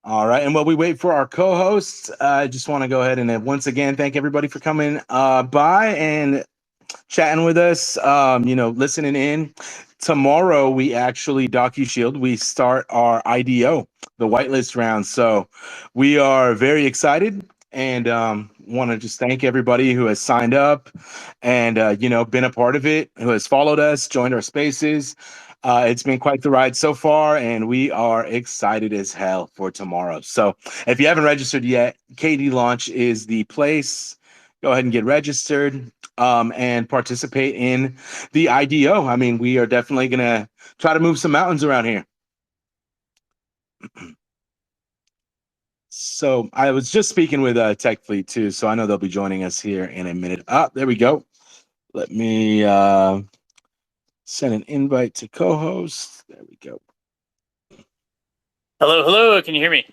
All right. And while we wait for our co-hosts, I just want to go ahead and once again thank everybody for coming by and chatting with us, listening in. Tomorrow, we actually, Docushield, we start our IDO, the whitelist round. So we are very excited and want to just thank everybody who has signed up and, been a part of it, who has followed us, joined our spaces. It's been quite the ride so far, and we are excited as hell for tomorrow. So if you haven't registered yet, KD Launch is the place. Go ahead and get registered and participate in the IDO. I mean, we are definitely going to try to move some mountains around here. So I was just speaking with Tech Fleet too, so I know they'll be joining us here in a minute. There we go. Let me send an invite to co-host. There we go. Hello. Can you hear me?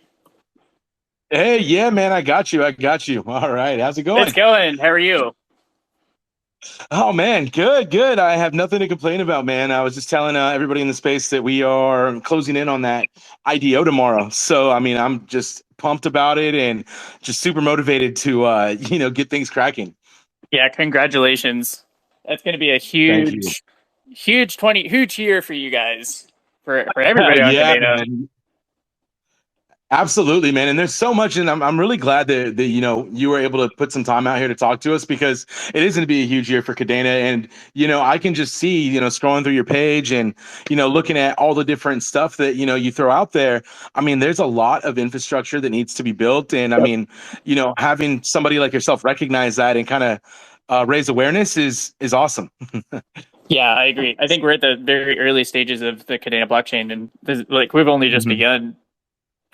Hey, yeah, man, I got you. All right, how's it going? It's going. How are you? Oh man, good. I have nothing to complain about, man. I was just telling everybody in the space that we are closing in on that IDO tomorrow. So, I mean, I'm just pumped about it and just super motivated to, get things cracking. Yeah, congratulations. That's going to be a Thank you. huge year for you guys, for everybody on Yeah, Kadena. man. Absolutely, man. And there's so much, and I'm really glad that you were able to put some time out here to talk to us because it is going to be a huge year for Kadena. And I can just see scrolling through your page and looking at all the different stuff that you throw out there. I mean, there's a lot of infrastructure that needs to be built, and I mean, having somebody like yourself recognize that and kind of raise awareness is awesome. Yeah, I agree. I think we're at the very early stages of the Kadena blockchain, and we've only just Mhm. begun.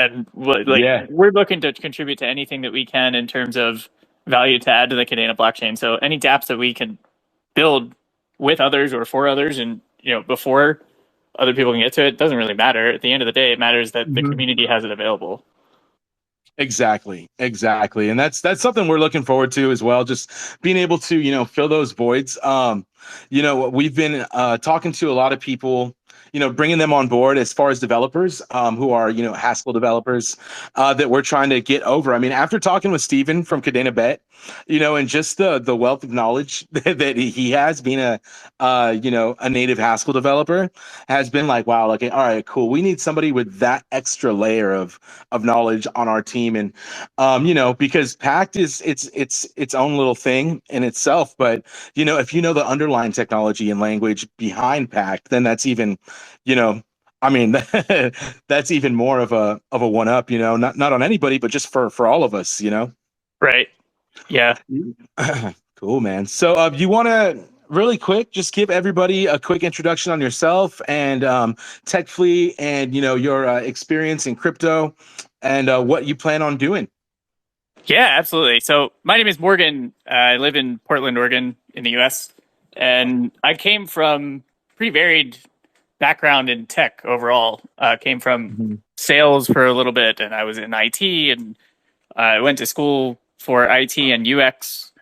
And Yeah. we're looking to contribute to anything that we can in terms of value to add to the Kadena blockchain. So any dApps that we can build with others or for others, and before other people can get to it, doesn't really matter. At the end of the day, it matters that the community has it available. Exactly. And that's something we're looking forward to as well. Just being able to, fill those voids. We've been talking to a lot of people, bringing them on board as far as developers who are, Haskell developers that we're trying to get over. I mean, after talking with Steven from Kadena Bet, and just the wealth of knowledge that he has being a native Haskell developer has been like, wow, like, all right, cool. We need somebody with that extra layer of knowledge on our team. And because Pact is its own little thing in itself, but if you know the underlying technology and language behind Pact, then that's even, I mean, that's even more of a one up, not on anybody, but just for all of us, Right. Yeah. Cool, man. So you want to really quick just give everybody a quick introduction on yourself and Tech Fleet and your experience in crypto and what you plan on doing. Yeah, absolutely. So my name is Morgan. I live in Portland, Oregon, in the U.S., and I came from pretty varied background in tech overall. Came from Mhm. sales for a little bit, and I was in IT, and I went to school for IT and UX,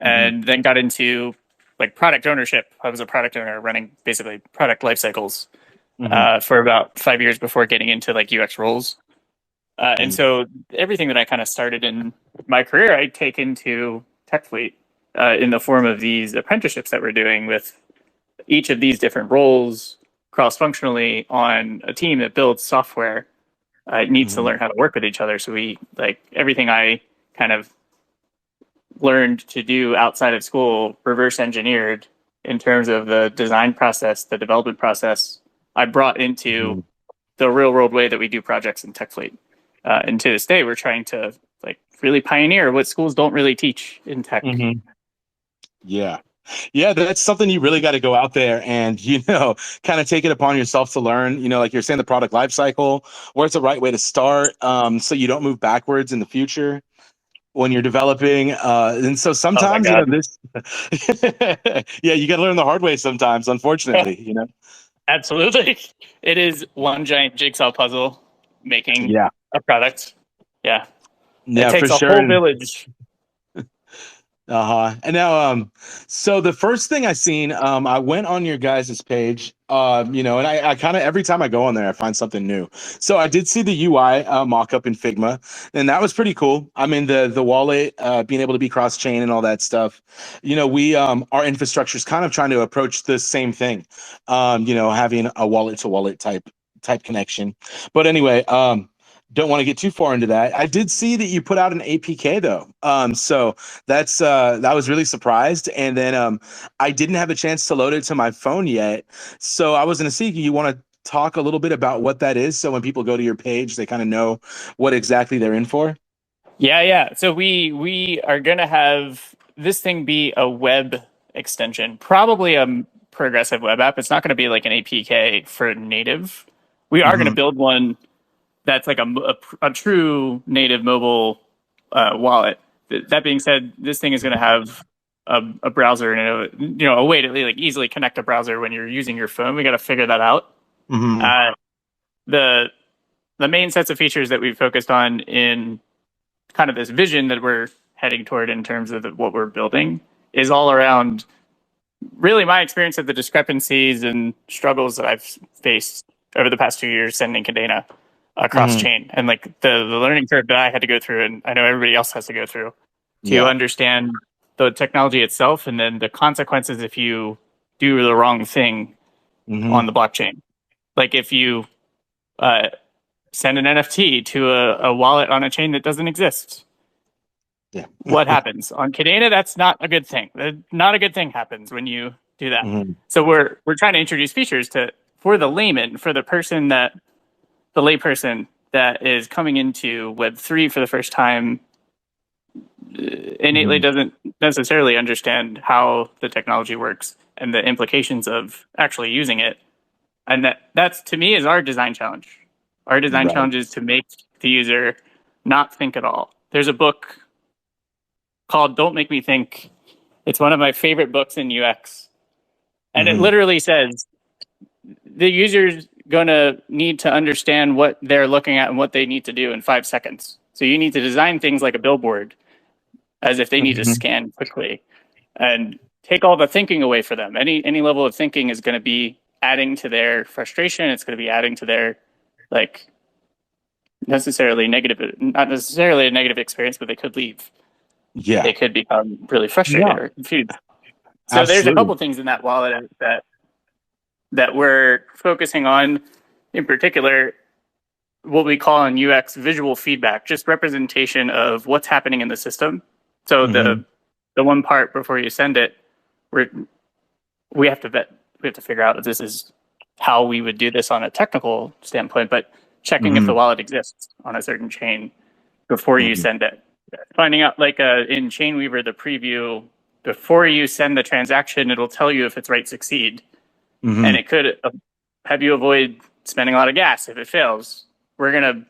Mhm. and then got into product ownership. I was a product owner running basically product life cycles Mhm. for about 5 years before getting into UX roles. And Mhm. so everything that I kind of started in my career, I take into Tech Fleet in the form of these apprenticeships that we're doing with each of these different roles cross functionally on a team that builds software. It needs to Mhm. learn how to work with each other. So we everything I kind of learned to do outside of school, reverse engineered in terms of the design process, the development process, I brought into Mhm. the real world way that we do projects in Tech Fleet. And to this day, we're trying to really pioneer what schools don't really teach in tech. Mhm. Yeah. Yeah, that's something you really got to go out there and, kind of take it upon yourself to learn, like you're saying, the product life cycle, where's the right way to start so you don't move backwards in the future when you're developing. And so Oh my sometimes, god! this, yeah, you got to learn the hard way sometimes, unfortunately. Absolutely, it is one giant jigsaw puzzle making Yeah. a product. Yeah, it Yeah, for takes a sure. whole And village. And now, so the first thing I seen, I went on your guys' page, and I kind of every time I go on there, I find something new. So I did see the UI mock-up in Figma, and that was pretty cool. I mean, the wallet, being able to be cross-chain and all that stuff. We our infrastructure is kind of trying to approach the same thing. Having a wallet-to-wallet type connection. But anyway, don't want to get too far into that. I did see that you put out an APK though. So that was really surprised. And then I didn't have a chance to load it to my phone yet. So I was going to see, you want to talk a little bit about what that is, so when people go to your page, they kind of know what exactly they're in for? Yeah. So we are gonna have this thing be a web extension, probably a progressive web app. It's not going to be like an APK for native. We are going to Hmm. build one that's like a true native mobile wallet. That being said, this thing is going to have a browser and a way to like easily connect a browser when you're using your phone. We got to figure that out. Hmm. Uh, the the main sets of features that we've focused on in kind of this vision that we're heading toward in terms of what we're building is all around really my experience of the discrepancies and struggles that I've faced over the past 2 years sending Kadena across Hmm. chain, and like the learning curve that I had to go through, and I know everybody else has to go through to Yeah. understand the technology itself, and then the consequences if you do the wrong thing Hmm. on the blockchain. Like if you uh, send an NFT to a wallet on a chain that doesn't exist, Yeah. what happens on Kadena? That's not a good thing. Not a good thing happens when you do that. Hmm. So we're trying to introduce features to for the layman, for the person that the layperson that is coming into Web3 for the first time, innately Hmm. doesn't necessarily understand how the technology works and the implications of actually using it. And that's to me is our design challenge. Our design Right. challenge is to make the user not think at all. There's a book called Don't Make Me Think. It's one of my favorite books in UX. And it Hmm. literally says the user's going to need to understand what they're looking at and what they need to do in 5 seconds. So you need to design things like a billboard as if they need to Hmm. scan quickly and take all the thinking away for them. Any level of thinking is going to be adding to their frustration. It's going to be adding to their like necessarily negative, not necessarily a negative experience, but they could leave. Yeah. They could become really frustrated Yeah. or confused. So there's a Absolutely. couple things in that wallet that we're focusing on, in particular, what we call in UX visual feedback, just representation of what's happening in the system. So Hmm. the one part before you send it, we're, we have to vet, we have to figure out if this is how we would do this on a technical standpoint, but checking if the Hmm. wallet exists on a certain chain before you Hmm. send it. Finding out, like in Chainweaver, the preview, before you send the transaction, it'll tell you if it's write succeed, and Hmm. it could have you avoid spending a lot of gas if it fails. We're gonna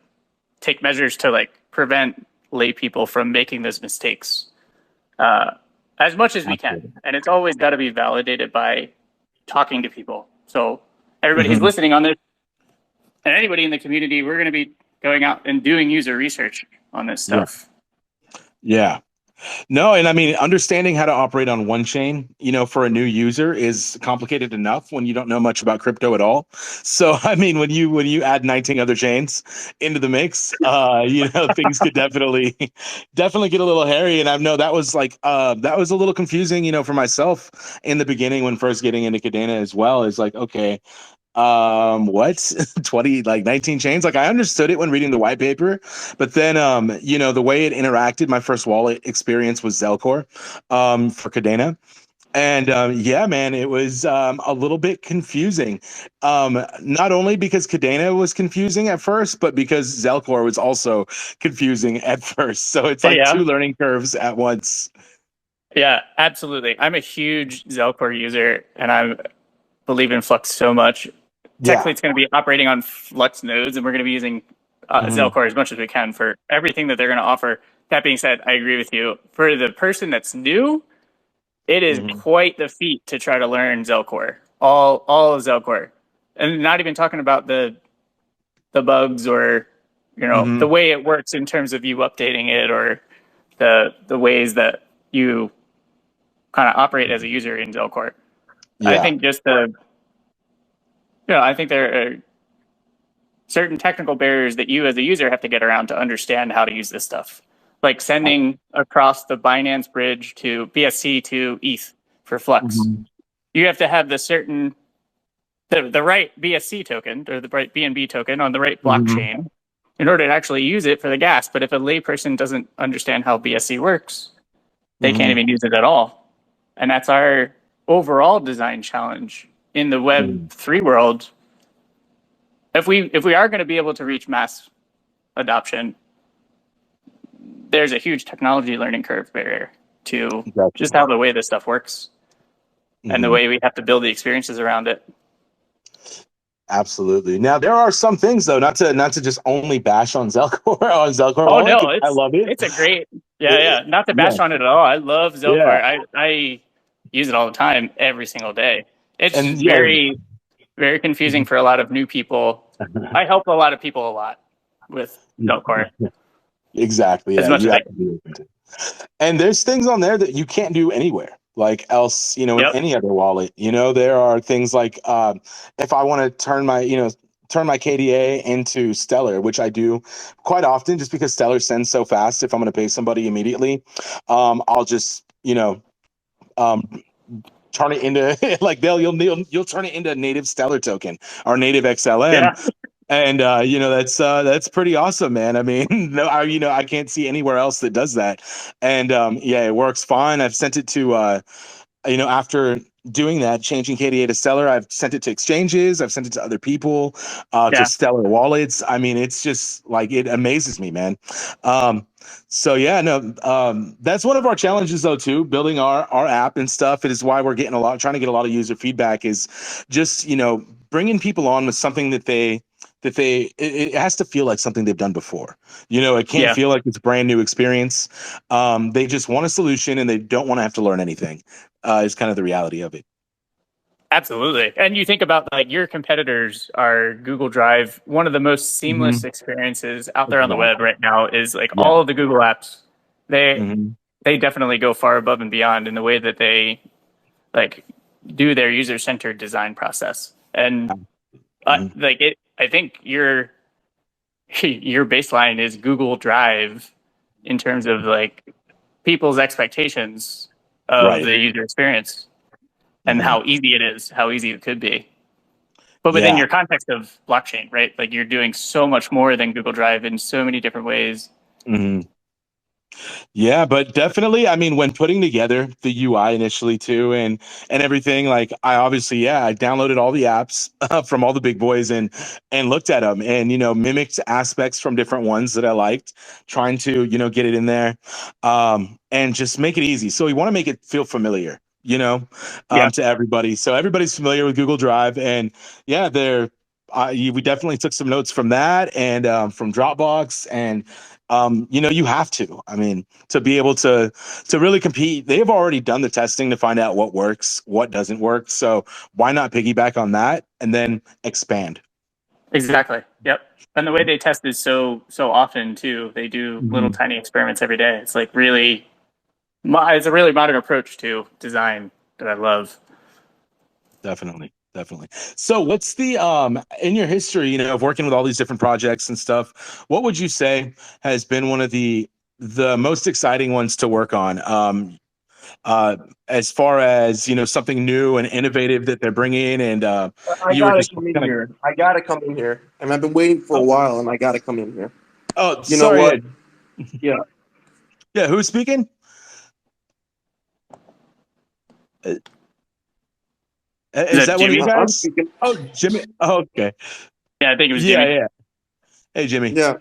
take measures to like prevent lay people from making those mistakes uh, as much as we can, Absolutely. and it's always got to be validated by talking to people. So everybody who's Hmm. listening on this and anybody in the community, we're going to be going out and doing user research on this Yeah. stuff. Yeah. No, and I mean, understanding how to operate on one chain, for a new user is complicated enough when you don't know much about crypto at all. So, I mean, when you add 19 other chains into the mix, things could definitely get a little hairy. And I know that was a little confusing, for myself in the beginning when first getting into Kadena as well. Is like, okay, what 20 like 19 chains, like I understood it when reading the white paper, but then the way it interacted, my first wallet experience was Zelcore for Kadena. And yeah, man, it was a little bit confusing, not only because Kadena was confusing at first, but because Zelcore was also confusing at first. So it's like Yeah, two learning curves at once. yeah, absolutely. I'm a huge Zelcore user, and I believe in Flux so much. Tech Yeah. Fleet's going to be operating on Flux nodes, and we're going to be using Hmm. Zelcore as much as we can for everything that they're going to offer. That being said, I agree with you. For the person that's new, it is Hmm. quite the feat to try to learn Zelcore, all of Zelcore, and not even talking about the bugs or the Hmm. way it works in terms of you updating it or the ways that you kind of operate as a user in Zelcore. Yeah. I think just I think there are certain technical barriers that you as a user have to get around to understand how to use this stuff. Like sending across the Binance bridge to BSC to ETH for Flux. Mm-hmm. You have to have the right BSC token or the right BNB token on the right blockchain in order to actually use it for the gas. But if a layperson doesn't understand how BSC works, they can't even use it at all. And that's our overall design challenge in the Web3 world. If we are going to be able to reach mass adoption, there's a huge technology learning curve barrier to just how the way this stuff works and the way we have to build the experiences around it. Absolutely. Now there are some things though, not to just only bash on Zelcore Oh no, I love it. It's a great, not to bash on it at all. I love Zelcore. Yeah. I use it all the time, every single day. It's very, very confusing for a lot of new people. I help a lot of people a lot with Zelcore. Exactly. As much as I can. And there's things on there that you can't do anywhere like else, in any other wallet. There are things like if I want to turn my KDA into Stellar, which I do quite often just because Stellar sends so fast. If I'm going to pay somebody immediately, I'll just, turn it into like you'll turn it into a native Stellar token or native XLM. Yeah. And that's pretty awesome, man. I mean, no, I can't see anywhere else that does that. And it works fine. I've sent it to after doing that, changing KDA to Stellar, I've sent it to exchanges, I've sent it to other people, to Stellar wallets. I mean, it's just like, it amazes me, man. That's one of our challenges though too, building our app and stuff. It is why we're trying to get a lot of user feedback, is just, bringing people on with something that it has to feel like something they've done before. It can't feel like it's a brand new experience. They just want a solution and they don't want to have to learn anything. Is kind of the reality of it. Absolutely. And you think about like your competitors are Google Drive. One of the most seamless experiences out there on the web right now is like all of the Google apps. They definitely go far above and beyond in the way that they like do their user-centered design process. And I think your baseline is Google Drive in terms of like people's expectations of the user experience and how easy it is, how easy it could be. But within your context of blockchain, right? Like you're doing so much more than Google Drive in so many different ways. Yeah, but definitely, I mean, when putting together the UI initially too, and everything, like I downloaded all the apps from all the big boys and looked at them and, mimicked aspects from different ones that I liked, trying to, get it in there, and just make it easy. So we want to make it feel familiar, to everybody. So everybody's familiar with Google Drive, and we definitely took some notes from that and from Dropbox, and you have to. I mean, to be able to really compete, they've already done the testing to find out what works, what doesn't work. So why not piggyback on that and then expand? Exactly. Yep. And the way they test is so often too. They do little tiny experiments every day. It's like it's a really modern approach to design that I love. Definitely. So what's the in your history, of working with all these different projects and stuff, what would you say has been one of the most exciting ones to work on, as far as something new and innovative that they're bringing? And I gotta come in here, and I've been waiting for a while, and I gotta come in here. Oh, you know what? Yeah, who's speaking? Is that one of you guys? Oh, Jimmy. Oh, okay. Yeah, I think it was Jimmy. Yeah. Hey, Jimmy. Yeah.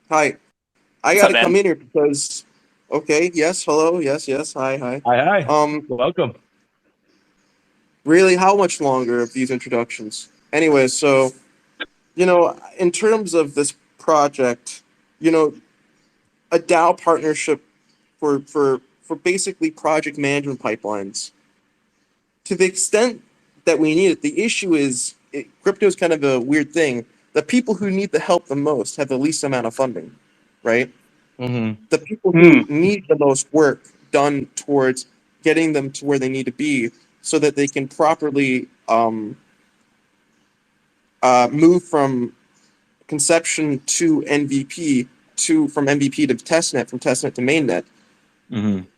Hi. I gotta come in here because. Okay. Yes. Hello. Yes. Hi. Hi. Welcome. Really, how much longer of these introductions? Anyway, so, in terms of this project, a DAO partnership for basically project management pipelines. To the extent that we need it, the issue is crypto is kind of a weird thing. The people who need the help the most have the least amount of funding, right? The people who need the most work done towards getting them to where they need to be so that they can properly move from conception to MVP from MVP to testnet, from testnet to mainnet.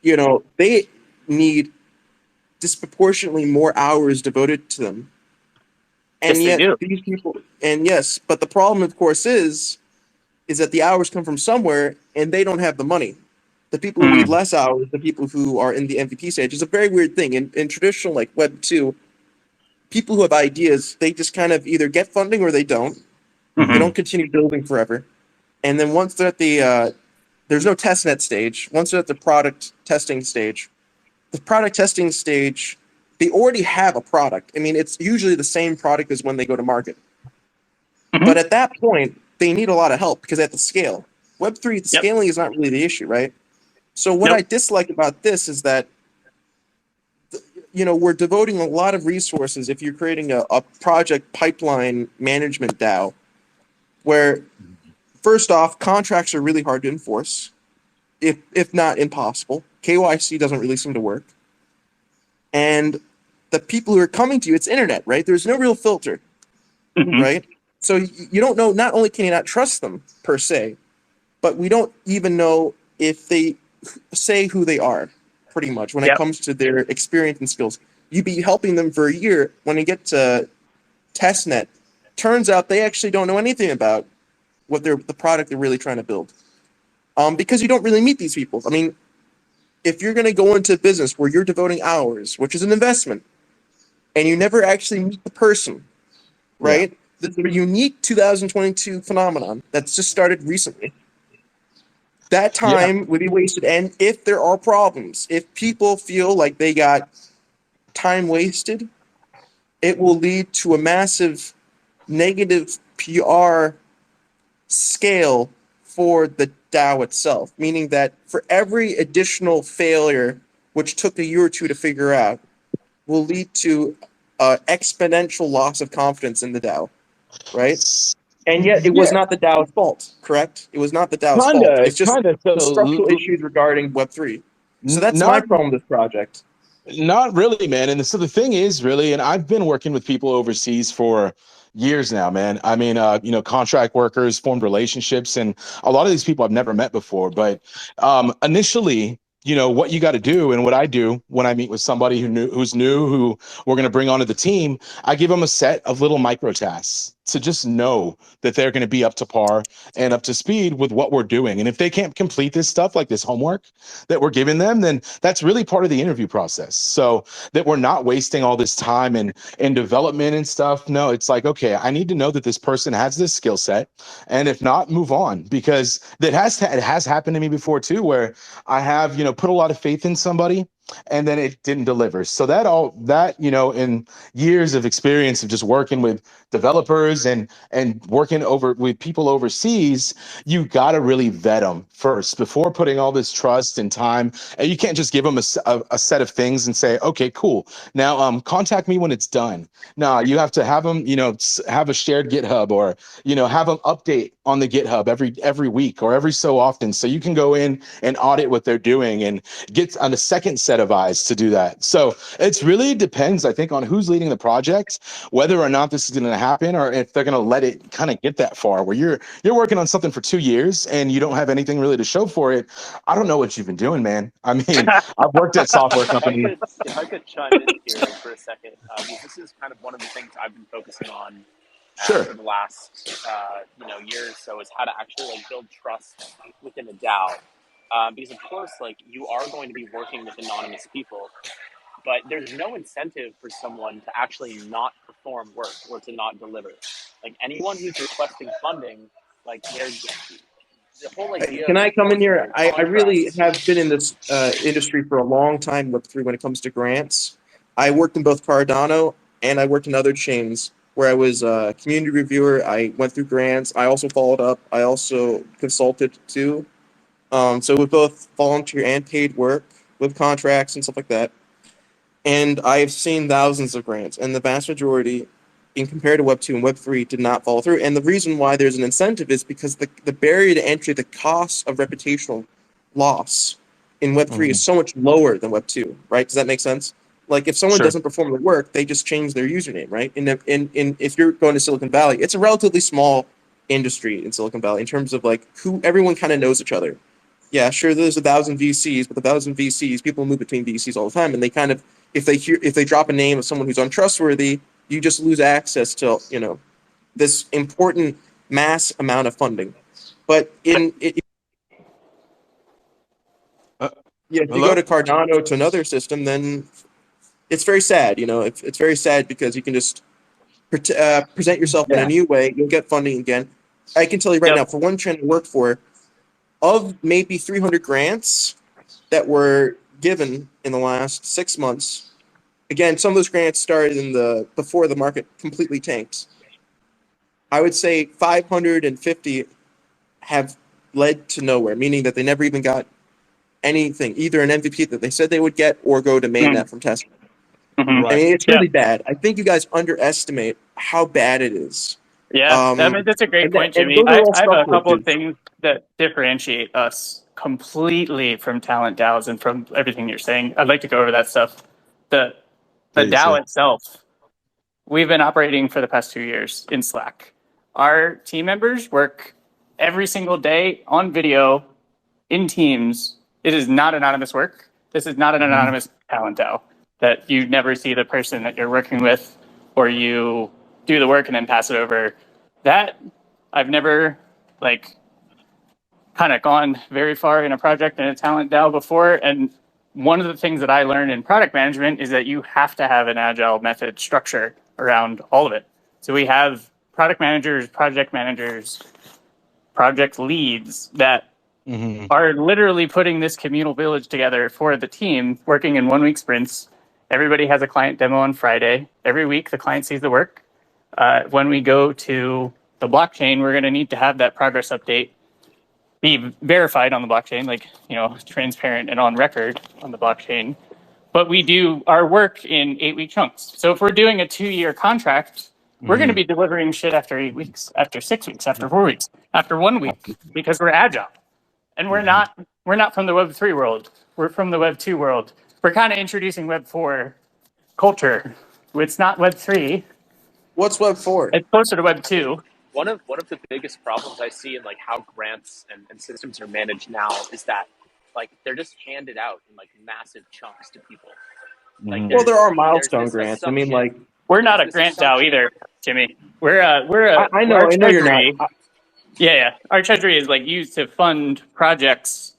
You know, they need disproportionately more hours devoted to them. And Yes, they yet do. these people, and yes, but the problem, of course, is that the hours come from somewhere and they don't have the money. The people who need less hours, the people who are in the MVP stage, is a very weird thing. In traditional like Web 2, people who have ideas, they just kind of either get funding or they don't. They don't continue building forever. And then once they're at the, there's no testnet stage. Once they're at the product testing stage, they already have a product. I mean, it's usually the same product as when they go to market. But at that point, they need a lot of help because they have to scale. Web3, the scaling is not really the issue, right? So what I dislike about this is that, you know, we're devoting a lot of resources if you're creating a project pipeline management DAO, where first off, contracts are really hard to enforce, if not impossible. KYC doesn't really seem to work. And the people who are coming to you, it's internet, right? There's no real filter, right? So you don't know, not only can you not trust them per se, but we don't even know if they say who they are, pretty much, when it comes to their experience and skills. You'd be helping them for a year. When you get to testnet, turns out they actually don't know anything about what the product they're really trying to build. Because you don't really meet these people. I mean, if you're going to go into a business where you're devoting hours, which is an investment, and you never actually meet the person, right? This is a unique 2022 phenomenon that's just started recently. That time would be wasted. And if there are problems, if people feel like they got time wasted, it will lead to a massive negative PR scale for the DAO itself, meaning that for every additional failure, which took a year or two to figure out, will lead to exponential loss of confidence in the DAO, right? And yet it was not the DAO's fault, correct? It was not the DAO's fault. It's just Kinda. the structural issues regarding Web3. So that's my Not problem with this project. Not really, man. And so the thing is, really, and I've been working with people overseas for years now, man. I mean, you know, contract workers, formed relationships, and a lot of these people I've never met before. But initially, you know, what you got to do, and what I do when I meet with somebody who's new, who we're going to bring onto the team, I give them a set of little micro tasks to just know that they're going to be up to par and up to speed with what we're doing. And if they can't complete this stuff, like this homework that we're giving them, then that's really part of the interview process. So that we're not wasting all this time in development and stuff. No, it's like, okay, I need to know that this person has this skill set, and if not, move on, because it has happened to me before too, where I have, you know, put a lot of faith in somebody and then it didn't deliver. So that, you know, in years of experience of just working with developers and working over with people overseas, you got to really vet them first before putting all this trust and time. And you can't just give them a set of things and say, okay, cool, now contact me when it's done. No, you have to have them, you know, have a shared GitHub, or, you know, have them update on the GitHub every week or every so often, so you can go in and audit what they're doing and get on a second set of eyes to do that. So it's really depends, I think, on who's leading the project, whether or not this is going to happen, or if they're going to let it kind of get that far where you're working on something for 2 years and you don't have anything really to show for it. I don't know what you've been doing, man. I mean, I've worked at software companies. If I could chime in here for a second, this is kind of one of the things I've been focusing on Sure. for the last year or so, is how to actually like build trust within a DAO. Because of course, like, you are going to be working with anonymous people, but there's no incentive for someone to actually not perform work or to not deliver. Like, anyone who's requesting funding, like, there's the whole idea Can of I come in enforcing here? your I really contracts. have been in this industry for a long time, Web3, when it comes to grants. I worked in both Cardano and I worked in other chains where I was a community reviewer. I went through grants. I also followed up. I also consulted too. So with both volunteer and paid work, with contracts and stuff like that. And I've seen thousands of grants, and the vast majority, in compared to Web 2 and Web 3, did not follow through. And the reason why there's an incentive is because the barrier to entry, the cost of reputational loss, in Web3 is so much lower than Web2, right? Does that make sense? Like if someone Sure. doesn't perform the work, they just change their username, right? And if you're going to Silicon Valley, it's a relatively small industry in Silicon Valley in terms of like who everyone kind of knows each other. Yeah, sure, there's 1,000 VCs, but 1,000 VCs, people move between VCs all the time, and they kind of, if they drop a name of someone who's untrustworthy, you just lose access to this important mass amount of funding. But if you go to Cardano to another system, then it's very sad. It's very sad because you can just present yourself in a new way. You'll get funding again. I can tell you right now, for one trend I worked for, of maybe 300 grants that were given in the last 6 months, again, some of those grants started before the market completely tanked. I would say 550 have led to nowhere, meaning that they never even got anything, either an MVP that they said they would get or go to mainnet from testing. Mm-hmm. I mean, it's really bad. I think you guys underestimate how bad it is. Yeah, that's a great point, Jimmy. I have a couple of things that differentiate us completely from talent DAOs and from everything you're saying. I'd like to go over that stuff. The DAO itself, we've been operating for the past 2 years in Slack. Our team members work every single day on video in Teams. It is not anonymous work. This is not an anonymous talent DAO that you never see the person that you're working with, or you do the work and then pass it over. That I've never kind of gone very far in a project in a talent DAO before. And one of the things that I learned in product management is that you have to have an agile method structure around all of it. So we have product managers, project leads that are literally putting this communal village together for the team, working in 1 week sprints. Everybody has a client demo on Friday. Every week, the client sees the work. When we go to the blockchain, we're going to need to have that progress update be verified on the blockchain, transparent and on record on the blockchain. But we do our work in 8-week chunks. So if we're doing a 2-year contract, we're going to be delivering shit after 8 weeks, after 6 weeks, after 4 weeks, after 1 week, because we're agile. And we're not from the Web3 world. We're from the Web2 world. We're kind of introducing Web4 culture. It's not Web3. What's Web4? It's closer to Web2. One of the biggest problems I see in how grants and systems are managed now is that they're just handed out in massive chunks to people. Well, there are milestone grants. I mean, we're not a grant DAO either, Jimmy. I know you're not. Yeah. Our treasury is used to fund projects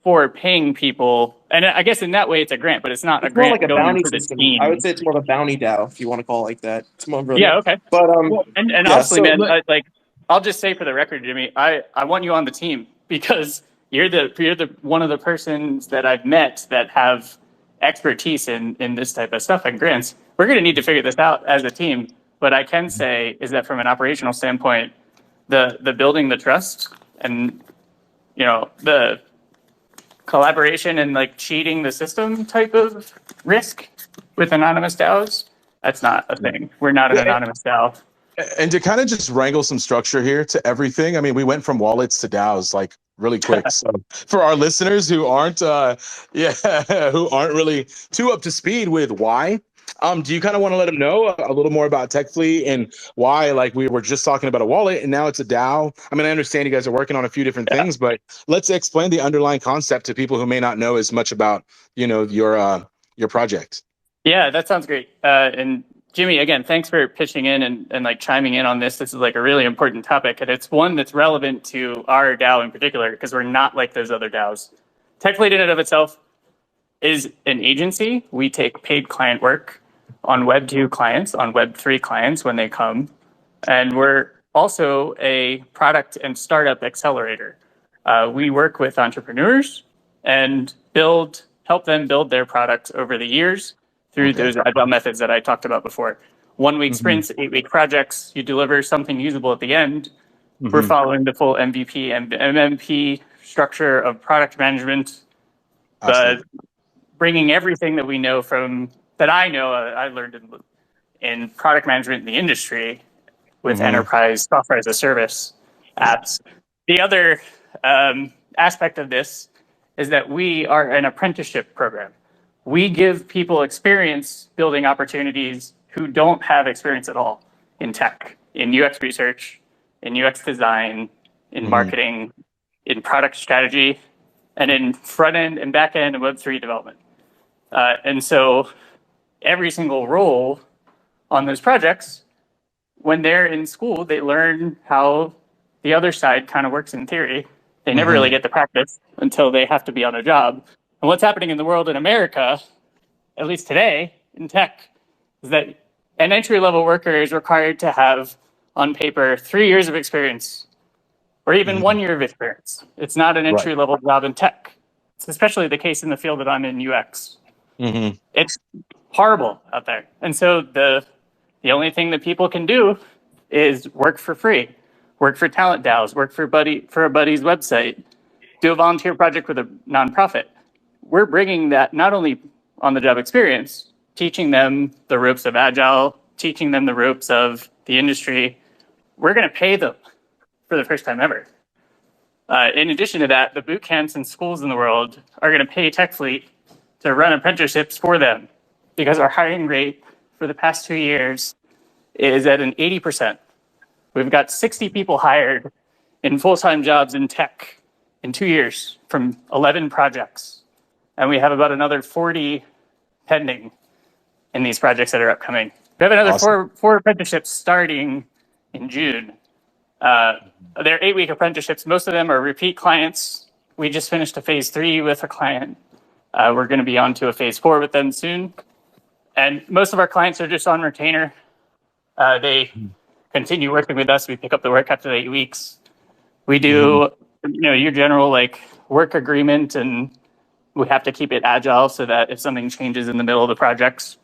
for paying people, and I guess in that way it's a grant, but it's not a grant. More like a bounty system. I would say it's more of a bounty DAO, if you want to call it like that. It's more really, okay. But honestly, man, I'll just say for the record, Jimmy, I want you on the team because you're the one of the persons that I've met that have expertise in this type of stuff and grants. We're going to need to figure this out as a team. But I can say is that from an operational standpoint, the building the trust and the collaboration and cheating the system type of risk with anonymous DAOs, that's not a thing. We're not an anonymous DAO. And to kind of just wrangle some structure here to everything, I mean, we went from wallets to DAOs really quick. So for our listeners who aren't really too up to speed with why, do you kind of want to let them know a little more about Tech Fleet and why, we were just talking about a wallet and now it's a DAO? I mean, I understand you guys are working on a few different things, but let's explain the underlying concept to people who may not know as much about, your project. Yeah, that sounds great. And Jimmy, again, thanks for pitching in and chiming in on this. This is a really important topic, and it's one that's relevant to our DAO in particular because we're not like those other DAOs. Tech Fleet in and of itself is an agency. We take paid client work on Web2 clients, on Web3 clients when they come. And we're also a product and startup accelerator. We work with entrepreneurs and help them build their products over the years through those agile methods that I talked about before. 1 week sprints, 8-week projects, you deliver something usable at the end. We're following the full MVP and MMP structure of product management, bringing everything that we know I learned in product management in the industry with enterprise software as a service apps. The other aspect of this is that we are an apprenticeship program. We give people experience building opportunities who don't have experience at all in tech, in UX research, in UX design, in marketing, in product strategy, and in front end and back end and Web3 development. And so every single role on those projects, when they're in school, they learn how the other side kind of works in theory. They never really get to practice until they have to be on a job. And what's happening in the world in America, at least today in tech, is that an entry-level worker is required to have, on paper, 3 years of experience or even 1 year of experience. It's not an entry-level job in tech. It's especially the case in the field that I'm in, UX. It's horrible out there. And so the only thing that people can do is work for free, work for talent DAOs, work for a buddy's website, do a volunteer project with a nonprofit. We're bringing that not only on the job experience, teaching them the ropes of Agile, teaching them the ropes of the industry. We're going to pay them for the first time ever. In addition to that, the boot camps and schools in the world are going to pay Tech Fleet to run apprenticeships for them, because our hiring rate for the past 2 years is at an 80%. We've got 60 people hired in full-time jobs in tech in 2 years from 11 projects. And we have about another 40 pending in these projects that are upcoming. We have another four apprenticeships starting in June. They're 8-week apprenticeships. Most of them are repeat clients. We just finished a phase 3 with a client. We're going to be on to a phase 4 with them soon. And most of our clients are just on retainer. They continue working with us. We pick up the work after the 8 weeks. We do, your general work agreement, and we have to keep it agile so that if something changes in the middle of the projects,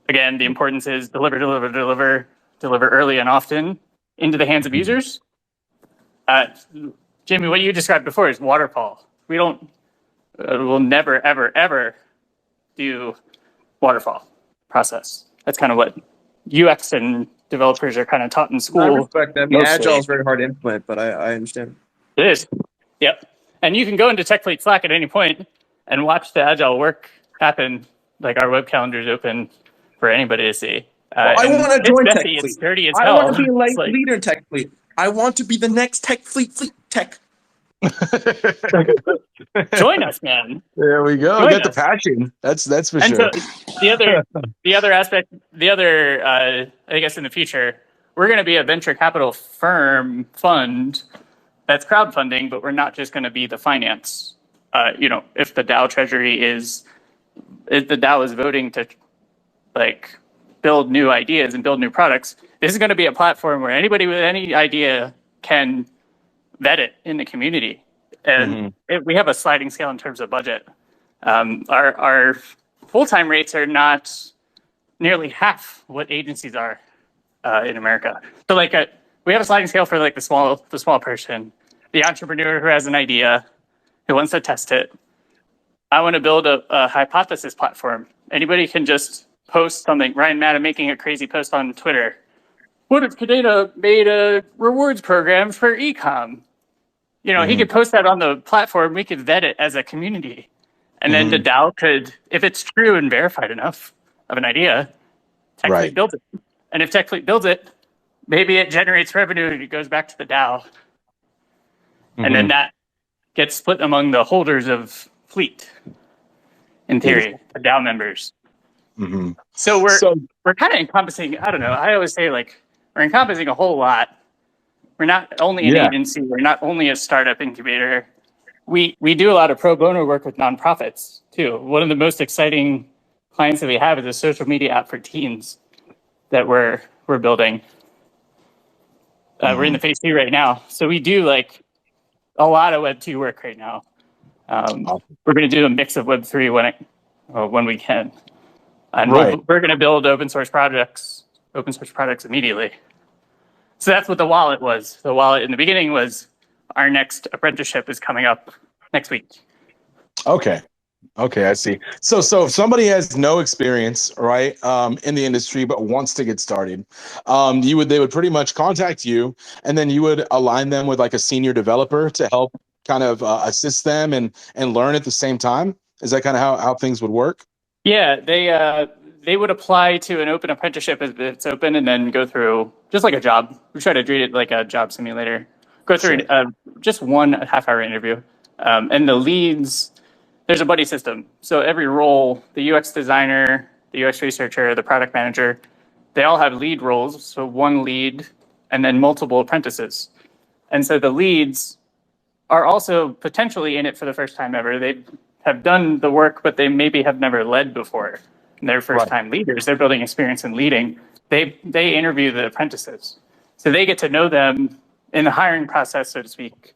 again, the importance is deliver early and often into the hands of users. Jimmy, what you described before is waterfall. We'll never, ever, ever do waterfall process. That's kind of what UX and developers are kind of taught in school. I respect that. I mean, Agile is very hard to implement, but I understand. It is. Yep. And you can go into Tech Fleet Slack at any point and watch the Agile work happen. Our web calendar is open for anybody to see. I want to join Tech Fleet. It's dirty as I hell. want to be a leader in Tech Fleet. I want to be the next Tech Fleet tech. Join us, man. There we go. Get the passion. That's for and sure. So the other aspect, I guess in the future, we're going to be a venture capital fund that's crowdfunding, but we're not just going to be the finance. If the DAO treasury if the DAO is voting to build new ideas and build new products, this is going to be a platform where anybody with any idea can vet it in the community. And we have a sliding scale in terms of budget. Our full-time rates are not nearly half what agencies are in America. So we have a sliding scale for the small person, the entrepreneur who has an idea, who wants to test it. I want to build a hypothesis platform. Anybody can just post something. Ryan Madden making a crazy post on Twitter. What if Kadena made a rewards program for e-com? He could post that on the platform. We could vet it as a community. And then the DAO could, if it's true and verified enough of an idea, Tech Fleet builds it. And if Tech Fleet builds it, maybe it generates revenue and it goes back to the DAO. And then that gets split among the holders of Fleet, in theory, the DAO members. So we're kind of encompassing, I don't know, I always say we're encompassing a whole lot. We're not only an agency, we're not only a startup incubator. We do a lot of pro bono work with nonprofits too. One of the most exciting clients that we have is a social media app for teens that we're building. We're in the phase 2 right now. So we do a lot of Web2 work right now. We're going to do a mix of Web3 when we can. And we're going to build open source products immediately. So that's what the wallet was. The wallet in the beginning was our next apprenticeship is coming up next week. Okay, I see. So if somebody has no experience, right, in the industry but wants to get started, they would pretty much contact you, and then you would align them with a senior developer to help kind of assist them and learn at the same time? Is that kind of how things would work? Yeah, they would apply to an open apprenticeship if it's open, and then go through just like a job. We try to treat it like a job simulator. Go through Sure. just one half-hour interview, and the leads. There's a buddy system. So every role, the UX designer, the UX researcher, the product manager, they all have lead roles. So one lead, and then multiple apprentices. And so the leads are also potentially in it for the first time ever. They have done the work, but they maybe have never led before. And they're first time leaders. They're building experience in leading. They interview the apprentices. So they get to know them in the hiring process, so to speak,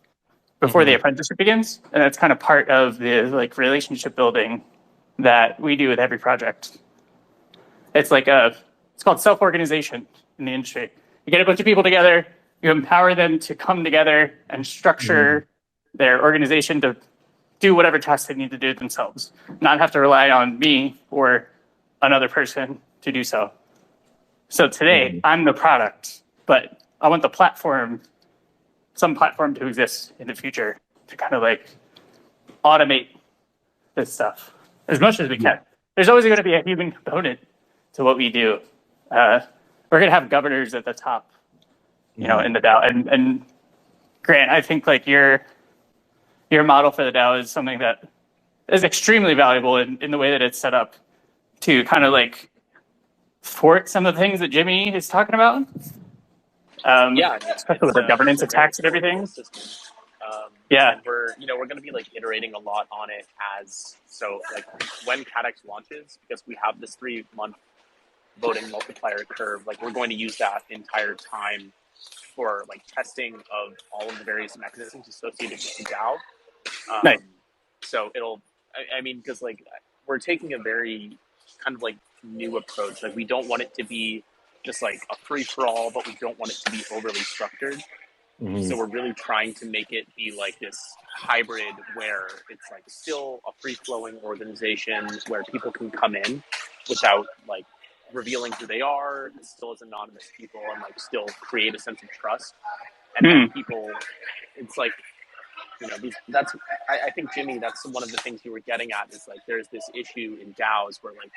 before the apprenticeship begins. And that's kind of part of the like relationship building that we do with every project. It's like it's called self-organization in the industry. You get a bunch of people together, you empower them to come together and structure their organization to do whatever tasks they need to do themselves, not have to rely on me or another person to do so. So today, I'm the product, but I want the platform, some platform to exist in the future to kind of like automate this stuff as much as we can. There's always going to be a human component to what we do. We're going to have governors at the top, you know, in the DAO. And Grant, I think like your model for the DAO is something that is extremely valuable in the way that it's set up to kind of like thwart some of the things that Jimmy is talking about. Especially with the governance attacks and everything. And we're going to be like iterating a lot on it like when CADEX launches, because we have this 3-month voting multiplier curve, like we're going to use that entire time for like testing of all of the various mechanisms associated with the DAO. Nice. So because like we're taking a very kind of like new approach. Like we don't want it to be just like a free for all, but we don't want it to be overly structured. So we're really trying to make it be like this hybrid where it's like still a free flowing organization where people can come in without like revealing who they are, still as anonymous people, and like still create a sense of trust. And then people, it's like, I think Jimmy, that's one of the things you were getting at is like there's this issue in DAOs where like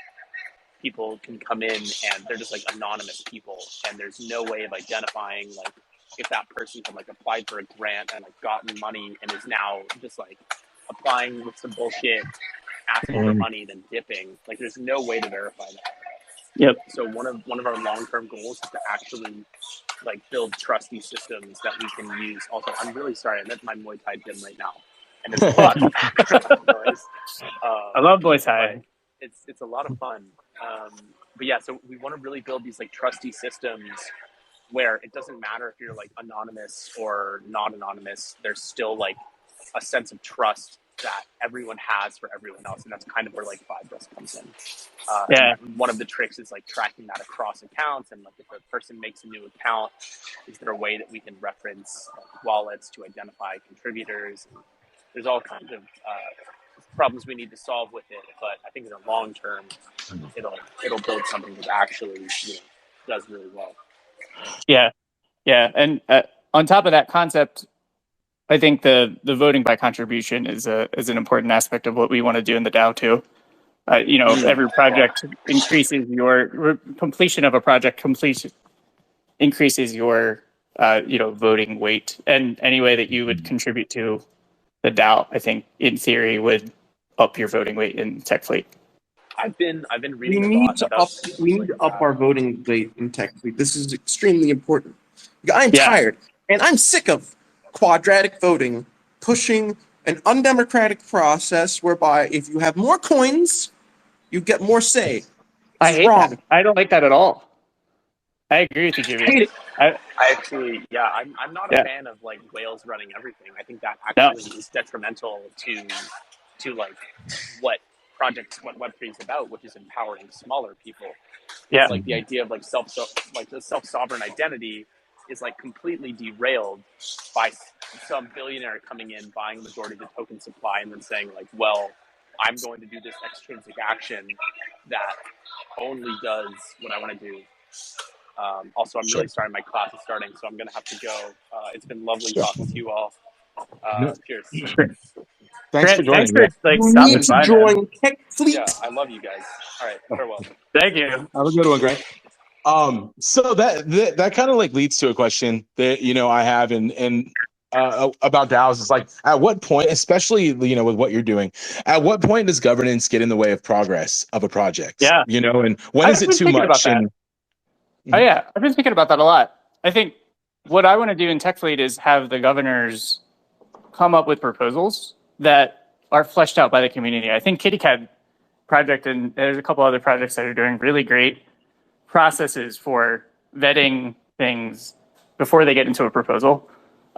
people can come in and they're just like anonymous people, and there's no way of identifying like if that person had like applied for a grant and like gotten money and is now just like applying with some bullshit, asking for money, then dipping. Like there's no way to verify that. Yep. So one of our long-term goals is to actually like build trusty systems that we can use. Also, I'm really sorry, I'm at my Muay Thai gym right now, and there's a lot of noise. I love Muay Thai. It's a lot of fun. But yeah, so we want to really build these like trusty systems where it doesn't matter if you're like anonymous or not anonymous. There's still like a sense of trust that everyone has for everyone else, and that's kind of where like Fibrous comes in. One of the tricks is like tracking that across accounts, and like if a person makes a new account, is there a way that we can reference wallets to identify contributors? And there's all kinds of problems we need to solve with it, but I think in the long term, it'll build something that actually does really well. Yeah, and on top of that concept, I think the voting by contribution is an important aspect of what we want to do in the DAO too. Every project increases your completion of a project increases your voting weight, and any way that you would contribute to the DAO, I think in theory would up your voting weight in Tech Fleet. I've been reading a lot about we need to up our voting weight in Tech Fleet. This is extremely important. I'm tired and I'm sick of quadratic voting pushing an undemocratic process whereby if you have more coins, you get more say. I hate that. I don't like that at all. I agree with you, Jimmy. I hate it. I actually, I'm not a fan of like whales running everything. I think that actually is detrimental to like what Web3 is about, which is empowering smaller people. Yeah. It's like the idea of like the self-sovereign identity is like completely derailed by some billionaire coming in, buying the majority of the token supply, and then saying like, well, I'm going to do this extrinsic action that only does what I want to do. Also, I'm really sorry, my class is starting, so I'm going to have to go. It's been lovely talking to you all. No, Cheers. thanks for Grant, thanks joining. for Yeah. like You need stopping to by, man. join Tech Fleet. Yeah, I love you guys. All right, farewell. Thank you. Have a good one, Grant. So that kind of like leads to a question that I have and about DAOs. It's like, at what point, especially with what you're doing, at what point does governance get in the way of progress of a project? Yeah, And when is I've it been too thinking about much? that. And Oh yeah, I've been thinking about that a lot. I think what I want to do in Tech Fleet is have the governors come up with proposals that are fleshed out by the community. I think KittyCat project and there's a couple other projects that are doing really great processes for vetting things before they get into a proposal.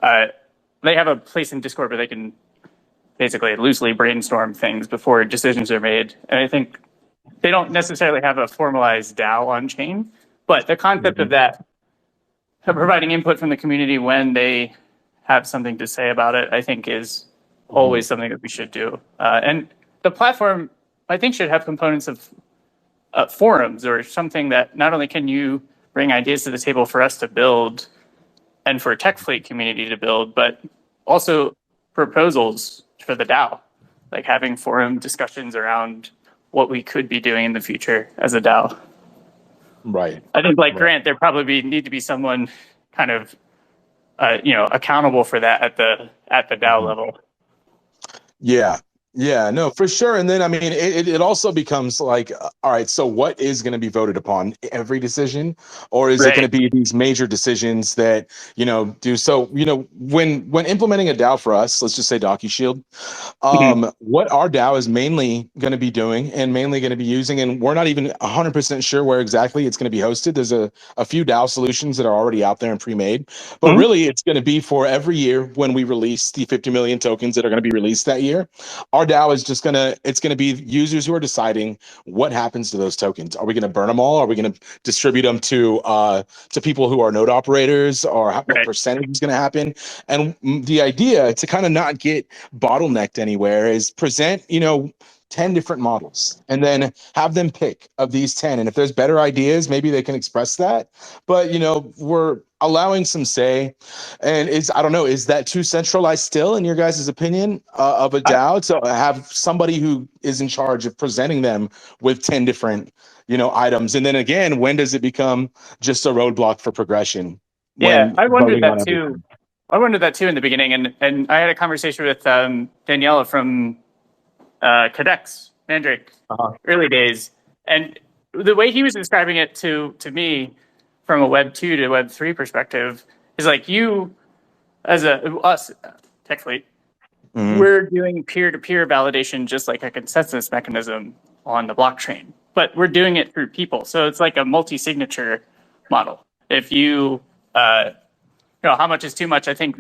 They have a place in Discord where they can basically loosely brainstorm things before decisions are made. And I think they don't necessarily have a formalized DAO on chain, but the concept of that, of providing input from the community when they have something to say about it, I think is always something that we should do. And the platform, I think, should have components of forums or something that not only can you bring ideas to the table for us to build and for Tech Fleet community to build, but also proposals for the DAO, like having forum discussions around what we could be doing in the future as a DAO. right. I think, like Grant, there probably need to be someone kind of, accountable for that at the DAO level. Yeah, no, for sure. And then, I mean, it also becomes like, all right, so what is going to be voted upon? Every decision? Or is it going to be these major decisions that, do so, when implementing a DAO for us, let's just say Docushield, what our DAO is mainly going to be doing and mainly going to be using, and we're not even 100% sure where exactly it's going to be hosted. There's a few DAO solutions that are already out there and pre-made, but really it's going to be for every year when we release the 50 million tokens that are going to be released that year. Our DAO is just it's going to be users who are deciding what happens to those tokens. Are we going to burn them all? Are we going to distribute them to people who are node operators, or what percentage is going to happen? And the idea, to kind of not get bottlenecked anywhere, is present 10 different models and then have them pick of these 10. And if there's better ideas, maybe they can express that. But we're allowing some say. And I don't know, is that too centralized still, in your guys' opinion, of a DAO, to have somebody who is in charge of presenting them with 10 different items? And then again, when does it become just a roadblock for progression? Yeah, I wondered voting on that too. everything? I wondered that too in the beginning, and I had a conversation with Daniela from Cadex Mandrake, early days, and the way he was describing it to me from a Web 2 to Web 3 perspective is like, you as us Tech Fleet, we're doing peer-to-peer validation just like a consensus mechanism on the blockchain, but we're doing it through people. So it's like a multi-signature model. If how much is too much? I think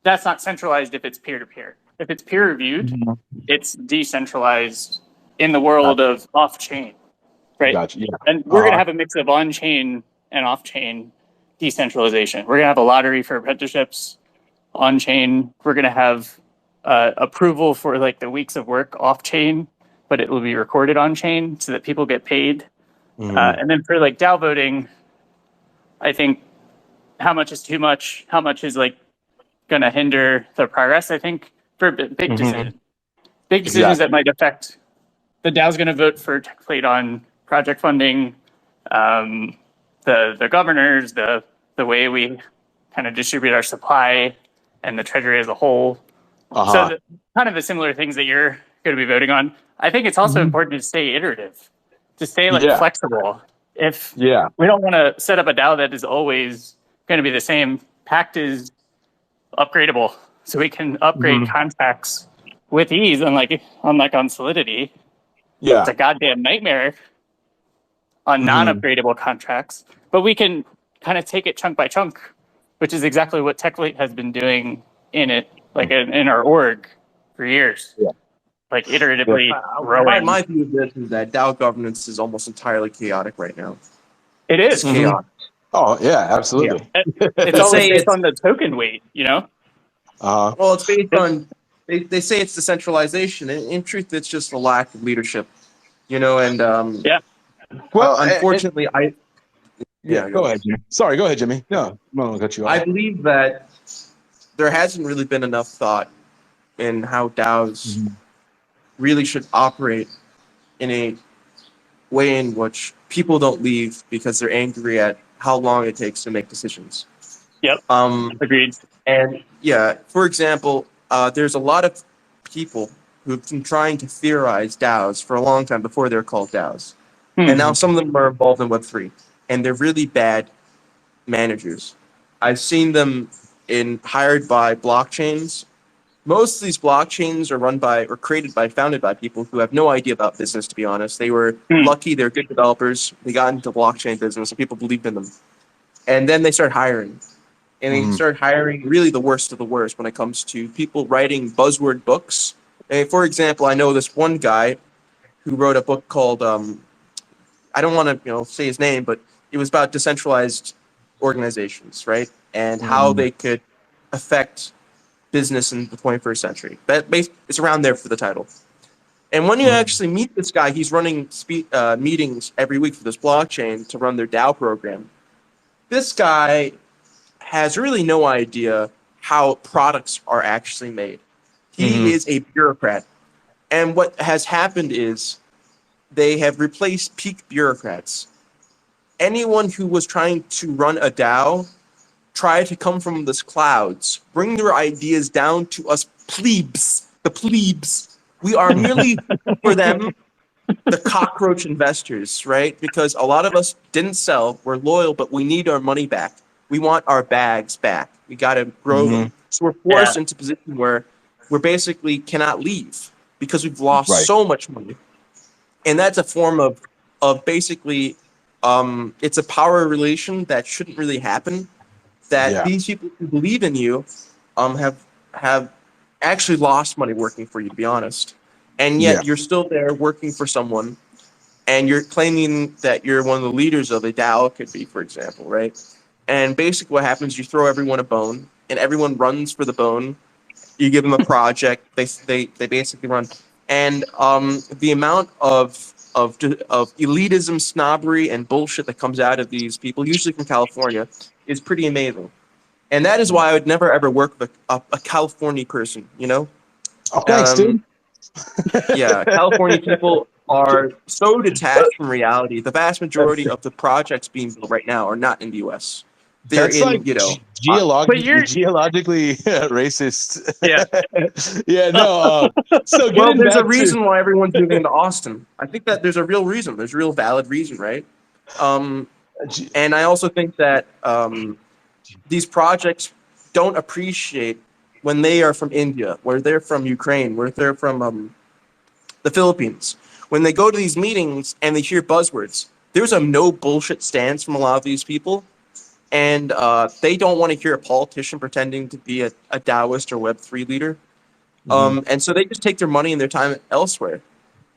that's not centralized if it's peer-to-peer. If it's peer-reviewed, it's decentralized in the world of off-chain, right? Gotcha. Yeah. And we're going to have a mix of on-chain and off-chain decentralization. We're going to have a lottery for apprenticeships on-chain. We're going to have approval for like the weeks of work off-chain, but it will be recorded on-chain so that people get paid. And then for like DAO voting, I think how much is too much? How much is like going to hinder the progress? I think for big decisions that might affect the DAO's going to vote for Tech Fleet on project funding, the governors, the way we kind of distribute our supply, and the treasury as a whole. So kind of the similar things that you're going to be voting on. I think it's also important to stay iterative, to stay flexible. If we don't want to set up a DAO that is always going to be the same, Pact is upgradable, so we can upgrade contracts with ease. Unlike on Solidity, it's a goddamn nightmare on non-upgradable contracts. But we can kind of take it chunk by chunk, which is exactly what Tech Fleet has been doing in our org for years. Like iteratively growing. My view of this is that DAO governance is almost entirely chaotic right now. It is chaotic. Oh yeah, absolutely. It's always based on the token weight, Well, it's based on they say it's decentralization. In truth, it's just a lack of leadership. And well, unfortunately, go ahead, Jimmy. Sorry, go ahead, Jimmy. No, I'll cut you off. I believe that there hasn't really been enough thought in how DAOs really should operate in a way in which people don't leave because they're angry at how long it takes to make decisions. Yep. Agreed. And yeah, for example, there's a lot of people who've been trying to theorize DAOs for a long time before they're called DAOs. And now some of them are involved in Web3, and they're really bad managers. I've seen them hired by blockchains. Most of these blockchains are run by or founded by people who have no idea about business, to be honest. They were lucky, they're good developers. They got into the blockchain business and people believed in them. And then they start hiring. And they start hiring really the worst of the worst when it comes to people writing buzzword books. And for example, I know this one guy who wrote a book called I don't want to say his name, but it was about decentralized organizations, right? And how they could affect business in the 21st century. It's around there for the title. And when you actually meet this guy, he's running meetings every week for this blockchain to run their DAO program. This guy has really no idea how products are actually made. He is a bureaucrat. And what has happened is they have replaced peak bureaucrats. Anyone who was trying to run a DAO tried to come from the clouds, bring their ideas down to us plebes, the plebes. We are merely, for them, the cockroach investors, right? Because a lot of us didn't sell, we're loyal, but we need our money back. We want our bags back. We got to grow them. So we're forced into a position where we basically cannot leave because we've lost so much money. And that's a form of basically, it's a power relation that shouldn't really happen. That these people who believe in you have actually lost money working for you, to be honest. And yet you're still there working for someone, and you're claiming that you're one of the leaders of a DAO, it could be, for example, right? And basically what happens, you throw everyone a bone, and everyone runs for the bone. You give them a project, they basically run. And the amount of elitism, snobbery, and bullshit that comes out of these people, usually from California, is pretty amazing. And that is why I would never ever work with a California person, Oh, thanks, dude. Yeah, California people are so detached from reality. The vast majority of the projects being built right now are not in the U.S. They're That's in, geologically racist. So well, there's a back reason why everyone's moving to Austin. I think that there's a real reason. There's a real valid reason, right? And I also think that these projects don't appreciate when they are from India, where they're from Ukraine, where they're from the Philippines. When they go to these meetings and they hear buzzwords, there's a no bullshit stance from a lot of these people. And they don't want to hear a politician pretending to be a Taoist or Web3 leader. And so they just take their money and their time elsewhere.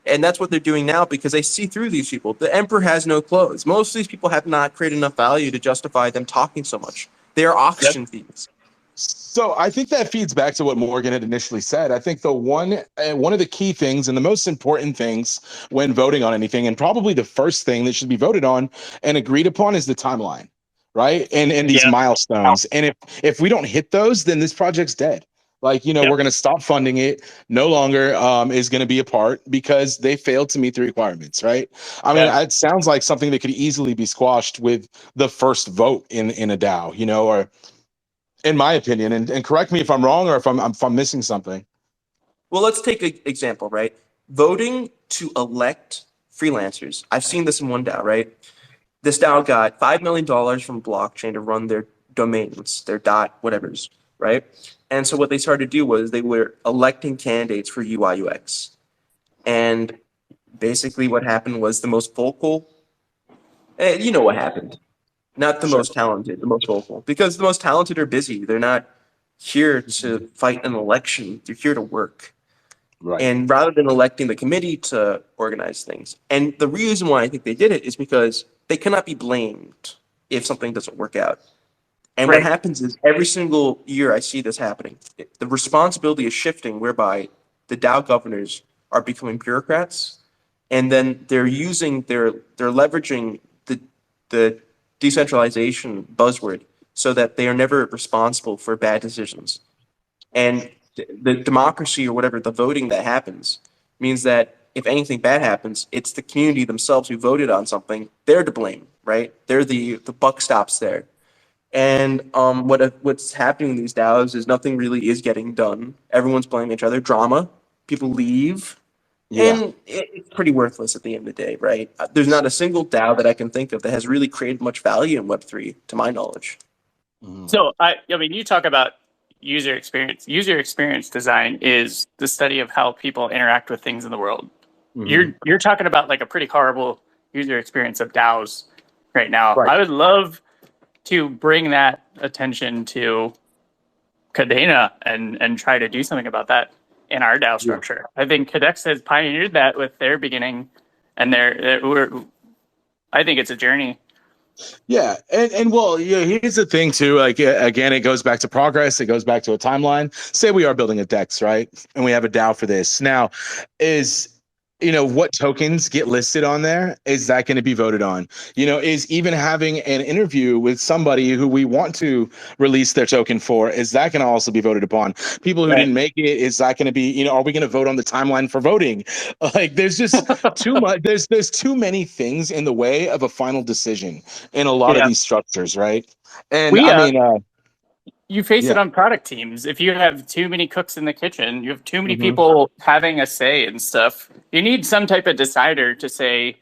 And that's what they're doing now because they see through these people. The emperor has no clothes. Most of these people have not created enough value to justify them talking so much. They are auction thieves. So I think that feeds back to what Morgan had initially said. I think one of the key things and the most important things when voting on anything, and probably the first thing that should be voted on and agreed upon, is the timeline, right? And these milestones. And if we don't hit those, then this project's dead. Like, we're going to stop funding it. No longer is going to be a part because they failed to meet the requirements, right? I mean, it sounds like something that could easily be squashed with the first vote in a DAO, or in my opinion, and correct me if I'm wrong or if I'm missing something. Well, let's take an example, right? Voting to elect freelancers. I've seen this in one DAO, right? This DAO got $5 million from blockchain to run their domains, their dot whatevers, right? And so what they started to do was they were electing candidates for UI UX. And basically what happened was the most vocal, you know what happened. Not the most talented, the most vocal. Because the most talented are busy. They're not here to fight an election. They're here to work. Right. And rather than electing the committee to organize things. And the reason why I think they did it is because they cannot be blamed if something doesn't work out. And what happens is every single year I see this happening. The responsibility is shifting whereby the DAO governors are becoming bureaucrats, and then they're leveraging the decentralization buzzword so that they are never responsible for bad decisions. And the democracy or whatever, the voting that happens, means that if anything bad happens, it's the community themselves who voted on something. They're to blame, right? They're the buck stops there. And what's happening in these DAOs is nothing really is getting done. Everyone's blaming each other. Drama. People leave. Yeah. And it's pretty worthless at the end of the day, right? There's not a single DAO that I can think of that has really created much value in Web3, to my knowledge. So I mean, you talk about user experience. User experience design is the study of how people interact with things in the world. You're talking about like a pretty horrible user experience of DAOs right now. Right. I would love to bring that attention to Kadena and try to do something about that in our DAO structure. I think Cadex has pioneered that with their beginning, and I think it's a journey. Yeah, and well, yeah, here's the thing too. Like again, it goes back to progress. It goes back to a timeline. Say we are building a DEX, right? And we have a DAO for this. Now, is what tokens get listed on there? Is that going to be voted on? Is even having an interview with somebody who we want to release their token for, is that going to also be voted upon? People who didn't make it, is that going to be, are we going to vote on the timeline for voting? Like there's just too much, there's too many things in the way of a final decision in a lot of these structures, right? And you face it on product teams. If you have too many cooks in the kitchen, you have too many people having a say and stuff. You need some type of decider to say,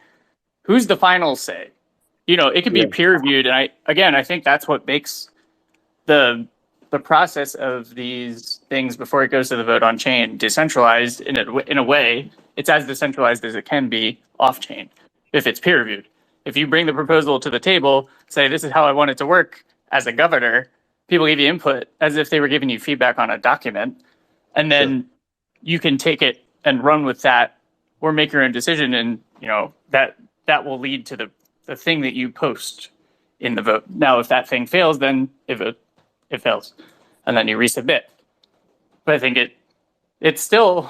who's the final say? It could be peer reviewed. And I think that's what makes the process of these things before it goes to the vote on chain decentralized in a way. It's as decentralized as it can be off chain if it's peer reviewed. If you bring the proposal to the table, say, this is how I want it to work as a governor, people give you input as if they were giving you feedback on a document, and then you can take it and run with that or make your own decision. And, that will lead to the thing that you post in the vote. Now, if that thing fails, then it fails, and then you resubmit. But I think it's still,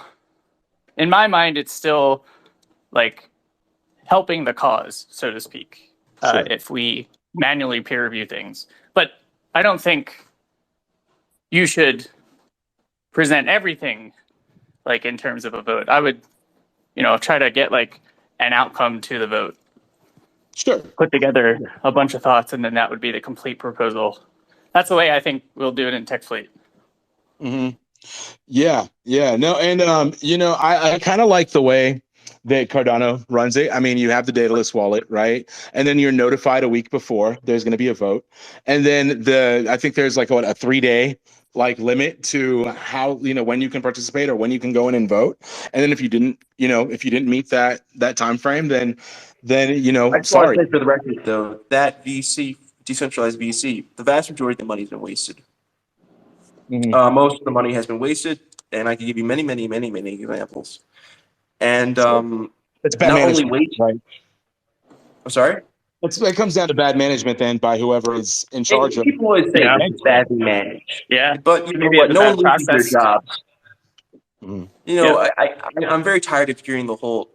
in my mind, it's still like helping the cause, so to speak, if we manually peer review things. But I don't think you should present everything like in terms of a vote. I would, try to get like an outcome to the vote. Sure. Put together a bunch of thoughts, and then that would be the complete proposal. That's the way I think we'll do it in Tech Fleet. Yeah. No, and I kind of like the way that Cardano runs it. I mean, you have the dataless wallet, right? And then you're notified a week before there's going to be a vote. And then I think there's like a 3-day limit to how, when you can participate or when you can go in and vote. And then if you didn't meet that time frame, then sorry. For the record though, that VC, decentralized VC, the vast majority of the money has been wasted. Most of the money has been wasted, and I can give you many, many, many, many examples. And it's bad management, right? I'm sorry? It comes down to bad management then by whoever is in charge of. People always say it's badly managed. Yeah, but you know what? No one loses their jobs. I'm very tired of hearing the whole,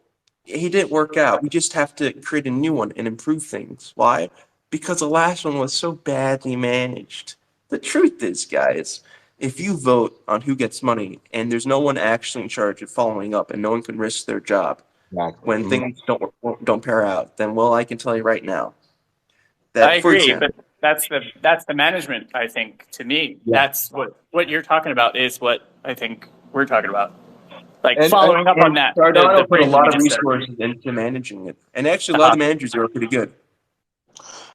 he didn't work out. We just have to create a new one and improve things. Why? Because the last one was so badly managed. The truth is, guys, if you vote on who gets money and there's no one actually in charge of following up and no one can risk their job when things don't pair out, then I can tell you right now that I agree, but that's the management. I think to me, that's what you're talking about is what I think we're talking about. Like following up on that. Cardano put a lot of resources into managing it, and actually a lot of the managers are pretty good.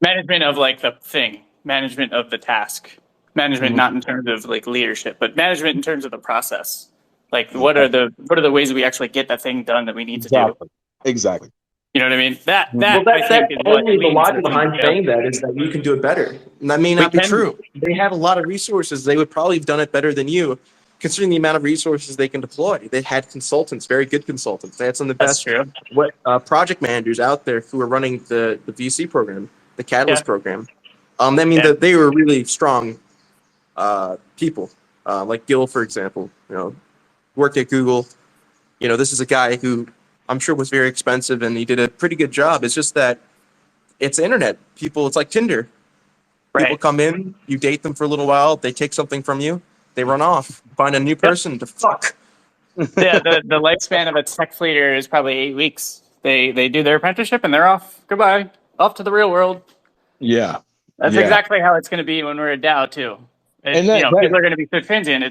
Management of like the thing, management of the task. Management, not in terms of like leadership, but management in terms of the process. Like, what are the ways we actually get that thing done that we need to do? Exactly. You know what I mean? That's only the logic behind saying that is that you can do it better. And that may not be true. They have a lot of resources. They would probably have done it better than you, considering the amount of resources they can deploy. They had consultants, very good consultants. They had some of the best project managers out there who were running the VC program, the Catalyst program. That they were really strong people, like Gil, for example, worked at Google. This is a guy who I'm sure was very expensive and he did a pretty good job. It's just that it's internet. It's like Tinder. People come in, you date them for a little while, they take something from you, they run off, find a new person to fuck. Yeah, the lifespan of a tech fleeter is probably 8 weeks. They do their apprenticeship and they're off. Goodbye, off to the real world. Yeah. That's Yeah. exactly how it's going to be when we're a DAO too. And that, People are going to be so transient.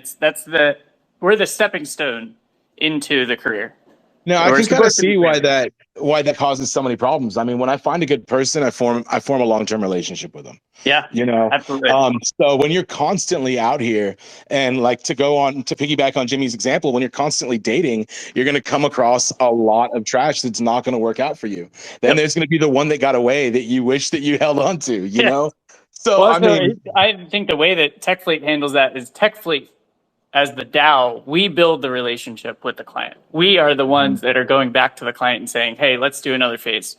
We're the stepping stone into the career. now I can kind of see why that causes so many problems. I mean, when I find a good person, I form a long-term relationship with them. Yeah, You know, absolutely. So when you're constantly out here, and like to piggyback on Jimmy's example, when you're constantly dating, you're going to come across a lot of trash that's not going to work out for you. Then there's going to be the one that got away that you wish that you held on to, you know? So, I mean, I think the way that Tech Fleet handles that is Tech Fleet, as the DAO, we build the relationship with the client. We are the ones that are going back to the client and saying, hey, let's do another phase.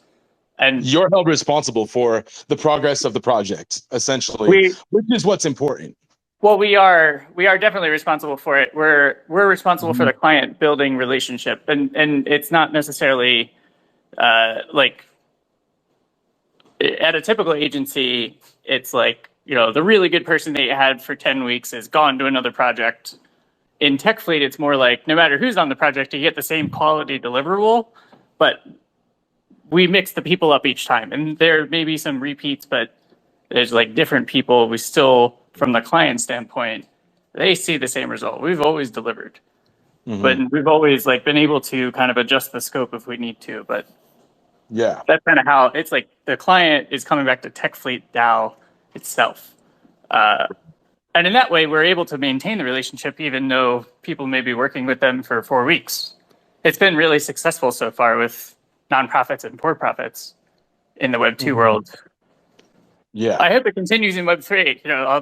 And you're held responsible for the progress of the project, essentially, which is what's important. Well, we are definitely responsible for it. We're responsible for the client building relationship, and it's not necessarily like at a typical agency, it's like, you know, the really good person that you had for 10 weeks is gone to another project. In Tech Fleet, it's more like no matter who's on the project, you get the same quality deliverable, but we mix the people up each time. And there may be some repeats, but there's like different people. We still, from the client standpoint, they see the same result. We've always delivered, but we've always like been able to kind of adjust the scope if we need to. But yeah, that's kind of how it's like the client is coming back to Tech Fleet DAO itself. And in that way, we're able to maintain the relationship even though people may be working with them for 4 weeks. It's been really successful so far with nonprofits and for-profits in the Web2 world. Yeah, I hope it continues in Web3. You know,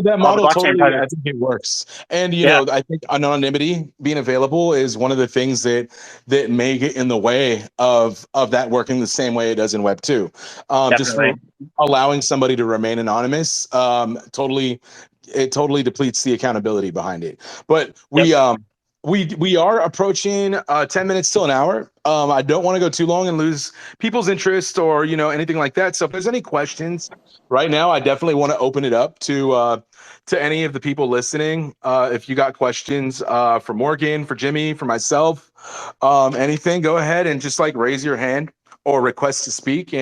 that model totally. I think it works, and you know, I think anonymity being available is one of the things that may get in the way of that working the same way it does in Web2. Just allowing somebody to remain anonymous, it totally depletes the accountability behind it. But we are approaching 10 minutes till an hour. I don't want to go too long and lose people's interest or, you know, anything like that. So if there's any questions right now, I definitely want to open it up to any of the people listening. If you got questions for Morgan, for Jimmy, for myself, anything, go ahead and just like raise your hand or request to speak.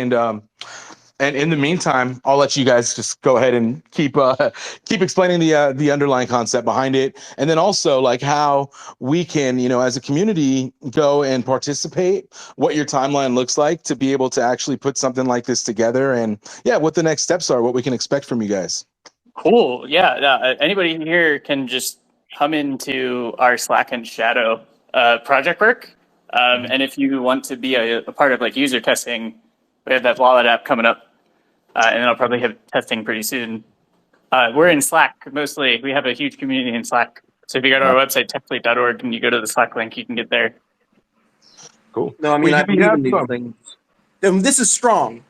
And in the meantime, I'll let you guys just go ahead and keep explaining the underlying concept behind it, and then also like how we can, you know, as a community, go and participate. What your timeline looks like to be able to actually put something like this together, and what the next steps are, what we can expect from you guys. Cool. Yeah. Anybody here can just come into our Slack and Shadow project work, and if you want to be a part of like user testing, we have that wallet app coming up. And then I'll probably have testing pretty soon. We're in Slack mostly. We have a huge community in Slack. So if you go to our website, techfleet.org, and you go to the Slack link, you can get there. Cool. No, I mean, I believe in these things. This is strong.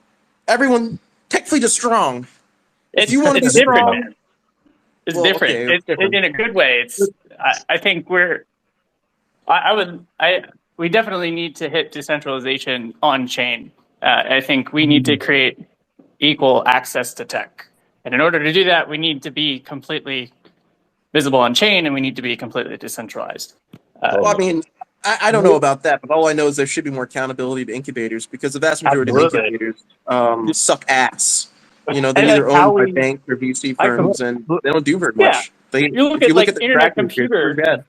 Everyone, Tech Fleet is strong. If you want to be strong, man. It's different. Okay, it's different in a good way. I think we definitely need to hit decentralization on chain. I think we need to create equal access to tech. And in order to do that, we need to be completely visible on chain and we need to be completely decentralized. Well, I mean, I don't know about that, but all I know is there should be more accountability to incubators because the vast majority of incubators suck ass. You know, they're either owned by banks or VC firms and they don't do very much. If you look at the Internet Computer,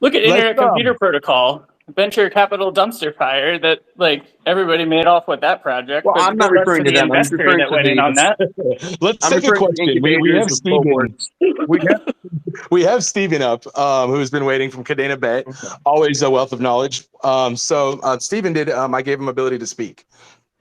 look at Internet Computer Protocol, venture capital dumpster fire that like everybody made off with that project. Well, I'm not referring to them. I'm referring that went in on that. Let's take a question. We have Steven up, who's been waiting from Kadena Bet. Always a wealth of knowledge. So Steven did. I gave him ability to speak.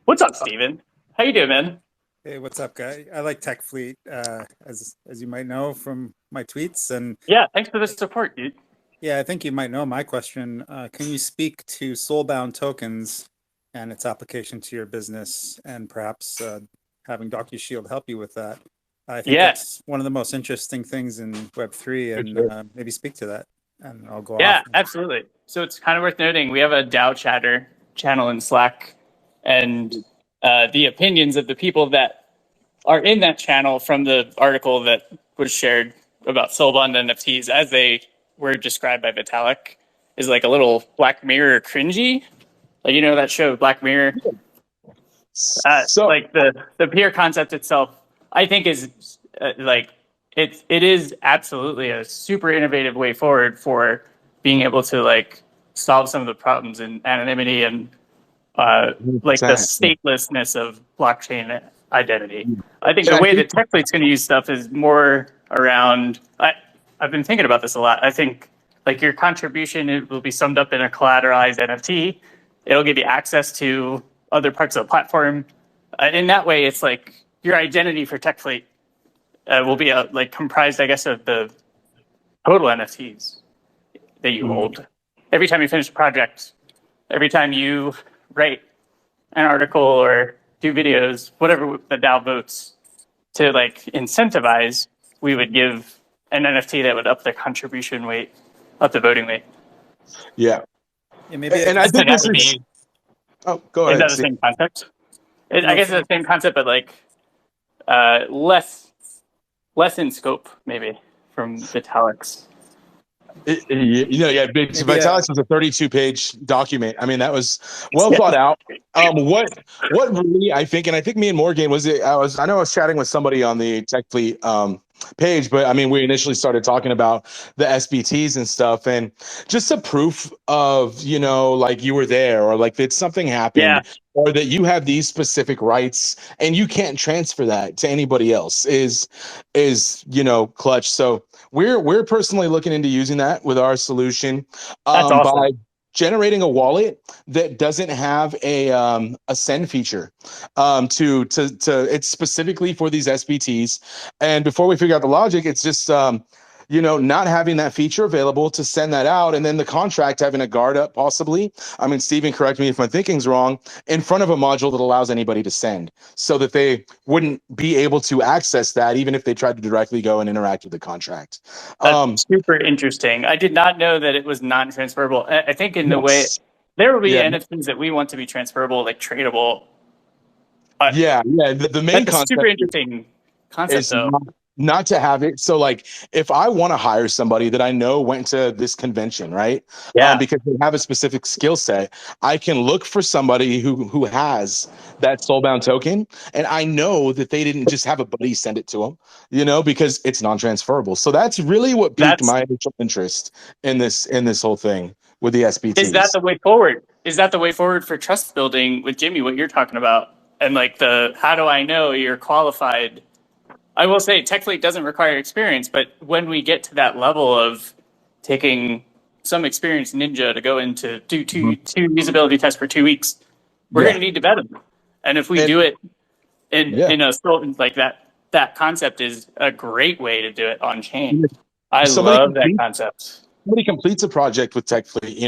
What's up, Steven? How you doing, man? Hey, what's up, guy? I like Tech Fleet, as you might know from my tweets. And yeah, thanks for the support, dude. Yeah, I think you might know my question. Can you speak to soulbound tokens and its application to your business, and perhaps having Docushield help you with that? I think that's one of the most interesting things in Web3, and maybe speak to that. And I'll go off. Yeah, absolutely. So it's kind of worth noting we have a DAO chatter channel in Slack, and the opinions of the people that are in that channel from the article that was shared about soulbound NFTs as they were described by Vitalik is like a little Black Mirror cringy. Like, you know, that show Black Mirror, So like the peer concept itself, I think is like it is absolutely a super innovative way forward for being able to like solve some of the problems in anonymity and like the 100%. statelessness of blockchain identity. I think And the I way think that Tech Fleet's going to use stuff is more around. I've been thinking about this a lot. I think like your contribution it will be summed up in a collateralized NFT. It'll give you access to other parts of the platform. In that way, it's like your identity for Tech Fleet will be like comprised, I guess, of the total NFTs that you hold. Every time you finish a project, every time you write an article or do videos, whatever the DAO votes to like incentivize, we would give an NFT that would up the contribution weight, up the voting weight. yeah, Yeah, maybe and I So think that this would is. be, Oh, go is ahead, that the Steve. same concept? I no, guess it's the same concept, but like less in scope, maybe, from Vitalik's. Yeah, maybe Vitalis was a 32-page document. I mean, that was well thought out. What really I think, and I think me and Morgan I know I was chatting with somebody on the Tech Fleet page, but I mean, we initially started talking about the SBTs and stuff, and just a proof of, like you were there, or like that something Yeah, happened, or that you have these specific rights and you can't transfer that to anybody else is clutch. So we're personally looking into using that with our solution, that's awesome. by generating a wallet that doesn't have a send feature, to it's specifically for these SBTs. And before we figure out the logic, it's just not having that feature available to send that out, and then the contract having a guard up, possibly. I mean, Steven, correct me if my thinking's wrong, in front of a module that allows anybody to send, so that they wouldn't be able to access that even if they tried to directly go and interact with the contract. That's Um, super interesting. I did not know that it was non-transferable. I think in the way yes. there will be Yeah. NFTs that we want to be transferable, like tradable. Yeah. The main That's a super concept interesting concept, is though. not to have it. So, like, if I want to hire somebody that I know went to this convention, right? Yeah, Because they have a specific skill set, I can look for somebody who has that soulbound token, and I know that they didn't just have a buddy send it to them, because it's non-transferable. So that's really what piqued that's my initial interest in this whole thing with the is that SBTs. the way forward? Is that the way forward for trust building with Jimmy? What you're talking about, and like the how do I know you're qualified? I will say TechFleet doesn't require experience, but when we get to that level of taking some experienced ninja to go into do two Mhm. usability tests for 2 weeks, we're going Yeah. to need to vet them. And if we And do it yeah. in a like that, that concept is a great way to do it on chain. I Somebody love that concept. somebody completes a project with Tech Fleet,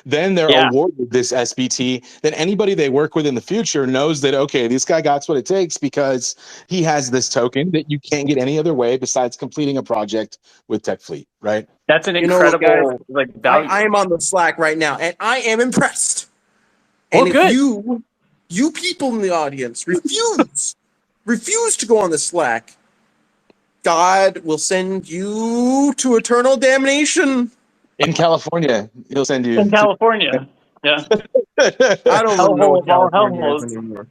then they're Yeah, awarded this SBT. Then anybody they work with in the future knows that, okay, this guy got what it takes because he has this token that you can't get any other way besides completing a project with Tech Fleet, right? that's an You know what, guys? incredible like I value. am on the Slack right now, and I am impressed. Well, And if good. you people in the audience refuse to go on the Slack, God will send you to eternal damnation. In California, he'll send you In California, yeah, I don't even know hellhole what of all California is hellholes. anymore.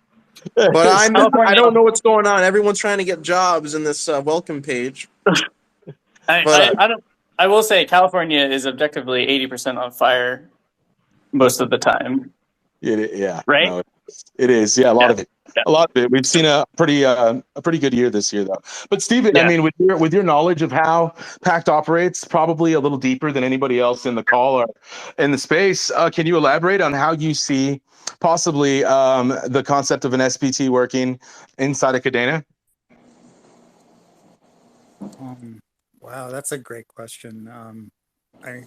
But I California. don't know what's going on. Everyone's trying to get jobs in this welcome page. But I don't. I will say California is objectively 80% on fire most of the time, Yeah, right? no, it is. Yeah, a lot Yeah, of it. yeah, A lot of it. We've seen a pretty good year this year, though. But Steven, I yeah. mean, with your knowledge of how Pact operates, probably a little deeper than anybody else in the call or in the space, can you elaborate on how you see possibly the concept of an SPT working inside of Kadena? Um, wow, that's a great question. I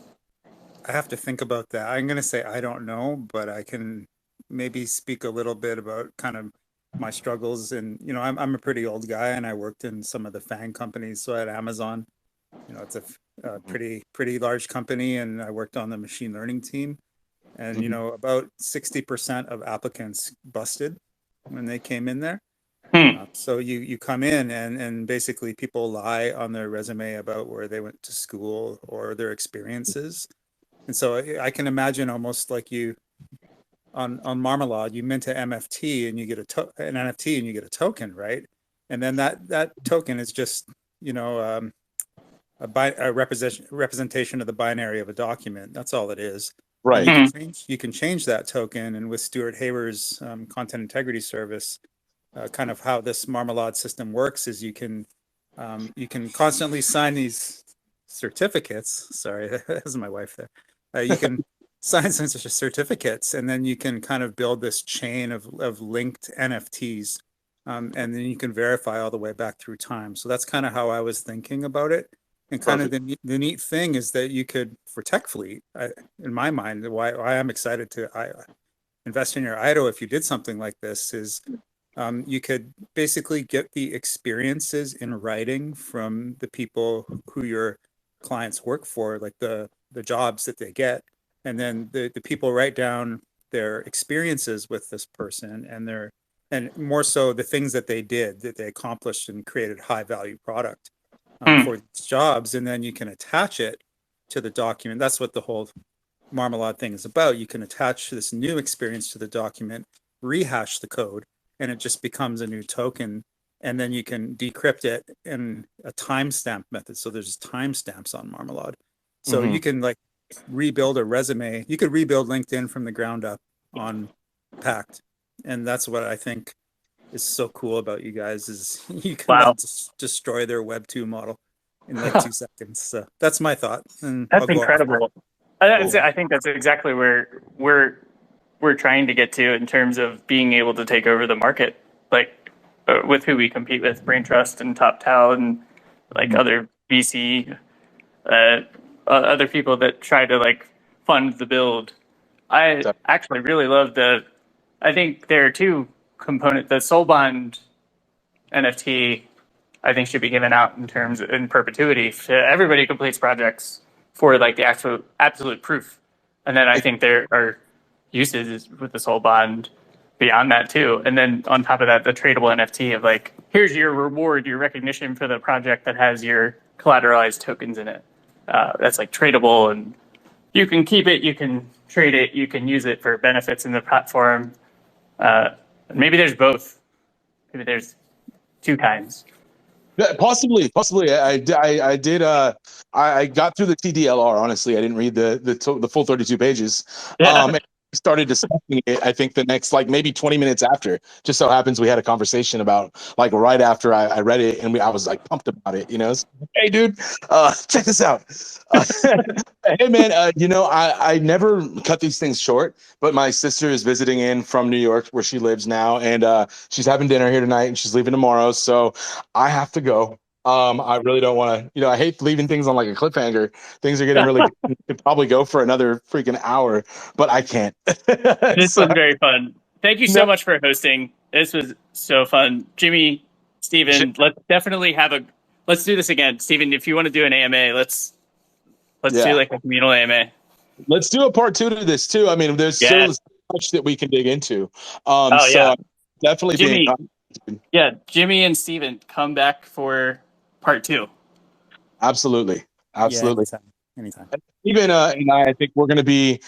I have to think about that. I'm gonna say I don't know, but I can maybe speak a little bit about kind of my struggles. And I'm a pretty old guy, and I worked in some of the FANG companies. So at Amazon, it's a pretty large company, and I worked on the machine learning team. And Mhm. about 60% of applicants busted when they came in there. So you come in and basically people lie on their resume about where they went to school or their experiences. And so I can imagine almost like you on Marmalade, you mint an MFT and you get an NFT and you get a token, right? And then that token is just, you know, a representation of the binary of a document. That's all it is. Right. And you can change that token. And with Stuart Hayward's content integrity service, kind of how this Marmalade system works is you can constantly sign these certificates. Sorry, that was my wife there. You can sign some certificates, and then you can kind of build this chain of linked NFTs, and then you can verify all the way back through time. So that's kind of how I was thinking about it. And kind of the neat thing is that you could, for Tech Fleet, in my mind, why I'm excited to invest in your IDO if you did something like this is you could basically get the experiences in writing from the people who your clients work for, like the jobs that they get. And then the people write down their experiences with this person and more so the things that they did, that they accomplished and created high value product for these jobs. And then you can attach it to the document. That's what the whole Marmalade thing is about. You can attach this new experience to the document, rehash the code, and it just becomes a new token. And then you can decrypt it in a timestamp method. So there's timestamps on Marmalade. So you can like rebuild a resume. You could rebuild LinkedIn from the ground up on Pact. And that's what I think is so cool about you guys is you can destroy their Web 2 model in like 2 seconds. So that's my thought. And that's incredible. I think that's exactly where we're trying to get to in terms of being able to take over the market, like with who we compete with, Brain Trust and TopTal and like other VC, other people that try to like fund the build. I actually really love I think there are two components. The Soul Bond NFT, I think, should be given out in perpetuity to everybody who completes projects for like the absolute proof. And then I think there are uses with the Soul Bond beyond that too. And then on top of that, the tradable NFT of like, here's your reward, your recognition for the project that has your collateralized tokens in it. That's like tradable, and you can keep it, you can trade it, you can use it for benefits in the platform. Maybe there's both. Maybe there's two kinds. Possibly. I did. I got through the TDLR. Honestly, I didn't read the full 32 pages. And started discussing it. I think the next like maybe 20 minutes after. Just so happens we had a conversation about like right after I read it, and I was like pumped about it. You know, hey dude, check this out. Hey man, I never cut these things short, but my sister is visiting in from New York where she lives now, and she's having dinner here tonight, and she's leaving tomorrow, so I have to go. I really don't want to, I hate leaving things on like a cliffhanger. Things are getting really good. Could probably go for another freaking hour, but I can't. This was very fun. Thank you so much for hosting. This was so fun. Jimmy, Steven, let's definitely let's do this again. Steven, if you want to do an AMA, let's do like a communal AMA. Let's do a part 2 to this too. I mean, there's so much that we can dig into. Definitely Jimmy, Jimmy and Steven, come back for part 2. Absolutely. Yeah, anytime. Steven and I think we're going to be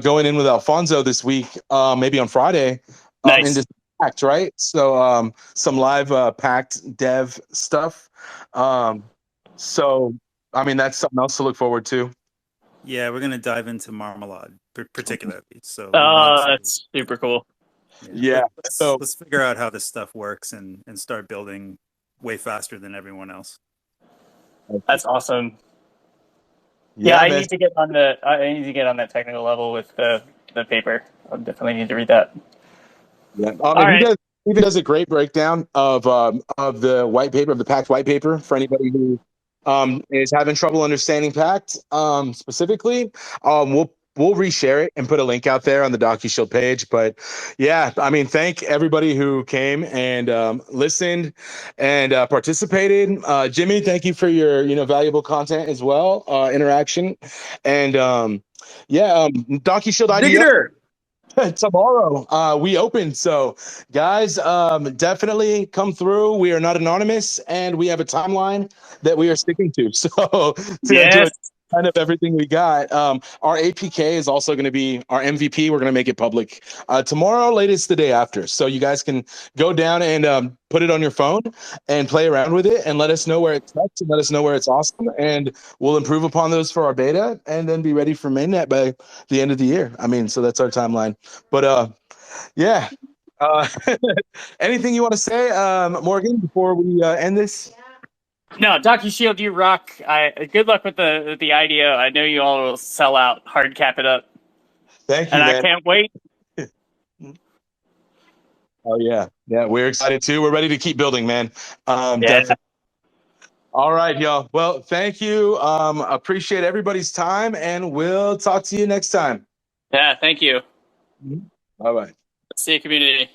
going in with Alfonso this week, maybe on Friday. Nice. Into Pact, right? So some live Pact dev stuff. So I mean, that's something else to look forward to. Yeah, we're gonna dive into Marmalade particularly. So that's super cool. Yeah. Let's figure out how this stuff works and start building way faster than everyone else. That's awesome. Yeah, I need to get on that technical level with the paper. I definitely need to read that. Yeah. He does a great breakdown of the white paper, of the Pact white paper, for anybody who is having trouble understanding Pact specifically. We'll reshare it and put a link out there on the Docushield page. But yeah, I mean, thank everybody who came and listened and participated. Jimmy, thank you for your valuable content as well, interaction, and Docushield IDO. Tomorrow we open, so guys, definitely come through. We are not anonymous, and we have a timeline that we are sticking to. So to Yes. kind of everything we got. Our APK is also going to be our MVP. We're going to make it public tomorrow, latest the day after. So you guys can go down and put it on your phone and play around with it and let us know where it's at and let us know where it's awesome. And we'll improve upon those for our beta and then be ready for mainnet by the end of the year. I mean, so that's our timeline. But yeah. Uh, anything you want to say, Morgan, before we end this? No, Docushield, you rock. Good luck with the idea. I know you all will sell out, hard cap it up, Thank you, and I man. can't wait. Oh yeah, yeah, we're excited too. We're ready to keep building, man. Yeah. Definitely. All right, y'all. Well, thank you. Appreciate everybody's time, and we'll talk to you next time. Yeah, thank you. Bye bye. See you, community.